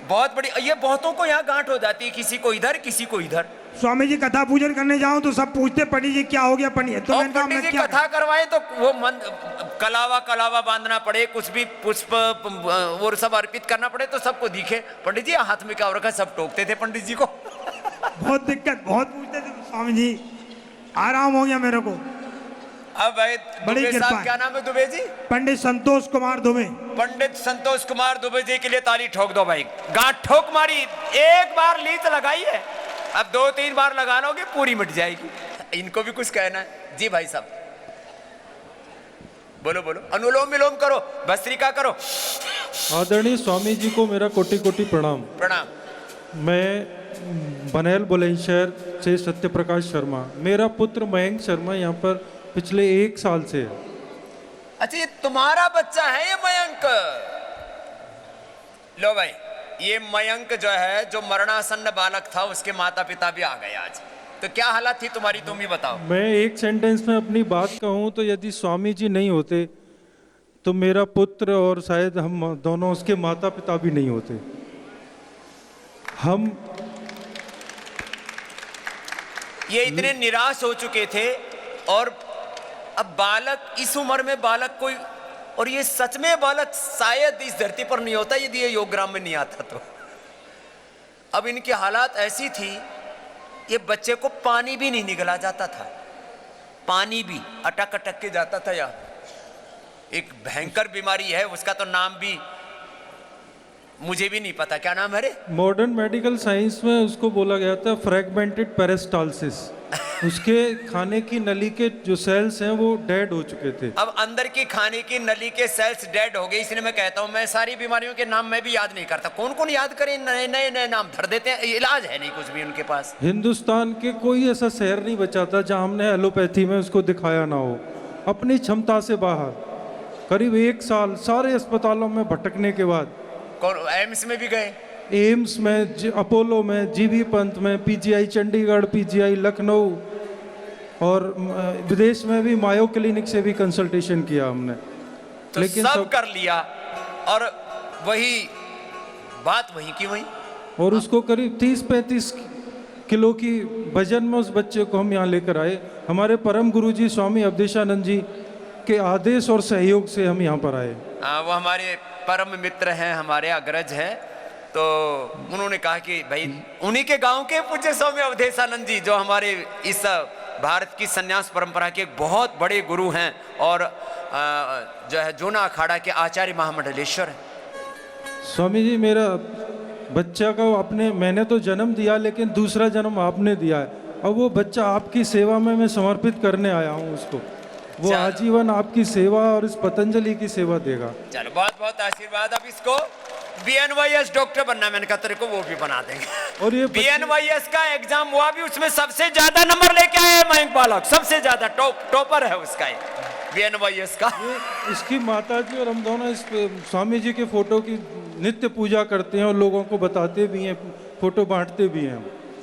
बहुत बड़ी। ये बहुतों को यहाँ गांठ हो जाती है, किसी को इधर किसी को इधर। स्वामी जी कथा पूजन करने जाऊं तो सब पूछते पंडित जी क्या हो गया पंडित, तो मैंने कहा पंडित जी क्या कथा करवाए तो वो कलावा बांधना पड़े, कुछ भी पुष्प वो सब अर्पित करना पड़े तो सबको दिखे। पंडित जी हाथ में क्या हो रखा, सब टोकते थे पंडित जी को। बहुत दिक्कत, बहुत पूछते थे स्वामी जी। आराम हो गया मेरे को। अब भाई बड़ी दुबे कृपा साहब, क्या नाम है दुबे जी? पंडित संतोष कुमार दुबे। पंडित संतोष कुमार दुबे जी के लिए ताली ठोक दो भाई। गांठ ठोक मारी, एक बार लीच लगाई है, अब 2-3 बार लगा लोगे पूरी मिट जाएगी। इनको भी कुछ कहना है जी भाई साहब? बोलो बोलो, अनुलोम विलोम करो, भस्त्रिका करो। आदरणीय स्वामी जी को मेरा कोटि कोटि प्रणाम। प्रणाम। मैं बनेल बुलंदशहर से सत्य प्रकाश शर्मा, मेरा पुत्र मयंक शर्मा यहाँ पर पिछले 1 साल से है। अच्छा, ये तुम्हारा बच्चा है ये मयंक? लो भाई, ये मयंक जो है, जो मरणासन्न बालक था, उसके माता पिता भी आ गए आज। तो क्या हालत थी तुम्हारी, तुम ही बताओ। मैं एक सेंटेंस में अपनी बात कहूँ तो यदि स्वामी जी नहीं होते तो मेरा पुत्र और शायद हम दोनों उसके माता पिता भी नहीं होते। हम ये इतने निराश हो चुके थे, और अब बालक, इस उम्र में बालक कोई, और ये सच में बालक शायद इस धरती पर नहीं होता यदि ये योगग्राम में नहीं आता तो। अब इनकी हालात ऐसी थी, ये बच्चे को पानी भी नहीं निगला जाता था, पानी भी अटक अटक के जाता था। या एक भयंकर बीमारी है, उसका तो नाम भी मुझे भी नहीं पता, क्या नाम है रे? मॉडर्न मेडिकल साइंस में उसको बोला गया था फ्रैगमेंटेड पेरिस्टाल्सिस। उसके खाने की नली के जो सेल्स हैं वो डेड हो चुके थे। अब अंदर की खाने की नली के सेल्स डेड हो गए। इसलिए मैं कहता हूं, मैं सारी बीमारियों के नाम मैं भी याद नहीं करता। कौन कौन याद करे, नए नए नए नाम धर देते हैं, इलाज है नहीं कुछ भी उनके पास। हिंदुस्तान के कोई ऐसा शहर नहीं बचा था जहां हमने एलोपैथी में उसको दिखाया ना हो। अपनी क्षमता से बाहर करीब 1 साल सारे अस्पतालों में भटकने के बाद, कौन एम्स में भी गए? एम्स में, अपोलो में, जीबी पंत में, पीजीआई चंडीगढ़, पीजीआई लखनऊ और विदेश में भी मायो क्लिनिक से भी कंसल्टेशन किया हमने। तो लेकिन सब कर लिया और वही बात वहीं की वहीं। और उसको करीब 30-35 किलो की वजन में उस बच्चे को हम यहाँ लेकर आए। हमारे परम गुरुजी स्वामी अवधेशानंद जी के आदेश और सहयोग से हम यहाँ पर आए। वो हमारे परम मित्र हैं, हमारे अग्रज हैं, तो उन्होंने कहा कि भाई उन्हीं के गांव के पूज्य स्वामी अवधेशानंद जी जो हमारे इस भारत की सन्यास परंपरा के बहुत बड़े गुरु हैं और जो है जोना अखाड़ा के आचार्य महामंडलेश्वर हैं। स्वामी जी, मेरा बच्चा का मैंने तो जन्म दिया, लेकिन दूसरा जन्म आपने दिया है। अब वो बच्चा आपकी सेवा में मैं समर्पित करने आया हूँ उसको। वो आजीवन आपकी सेवा और इस पतंजलि की सेवा देगा। चलो बहुत बहुत आशीर्वाद। अब इसको BNYS डॉक्टर बनना, मैंने कहा तेरे को वो भी बना देंगे। और ये BNYS का एग्जाम हुआ भी, उसमें सबसे ज्यादा नंबर लेके आया है मयंक बालक, सबसे ज्यादा टॉपर है उसका ये BNYS का। इसकी माता जी और हम दोनों इस स्वामी जी के फोटो की नित्य पूजा करते हैं और लोगों को बताते भी हैं, फोटो बांटते भी हैं।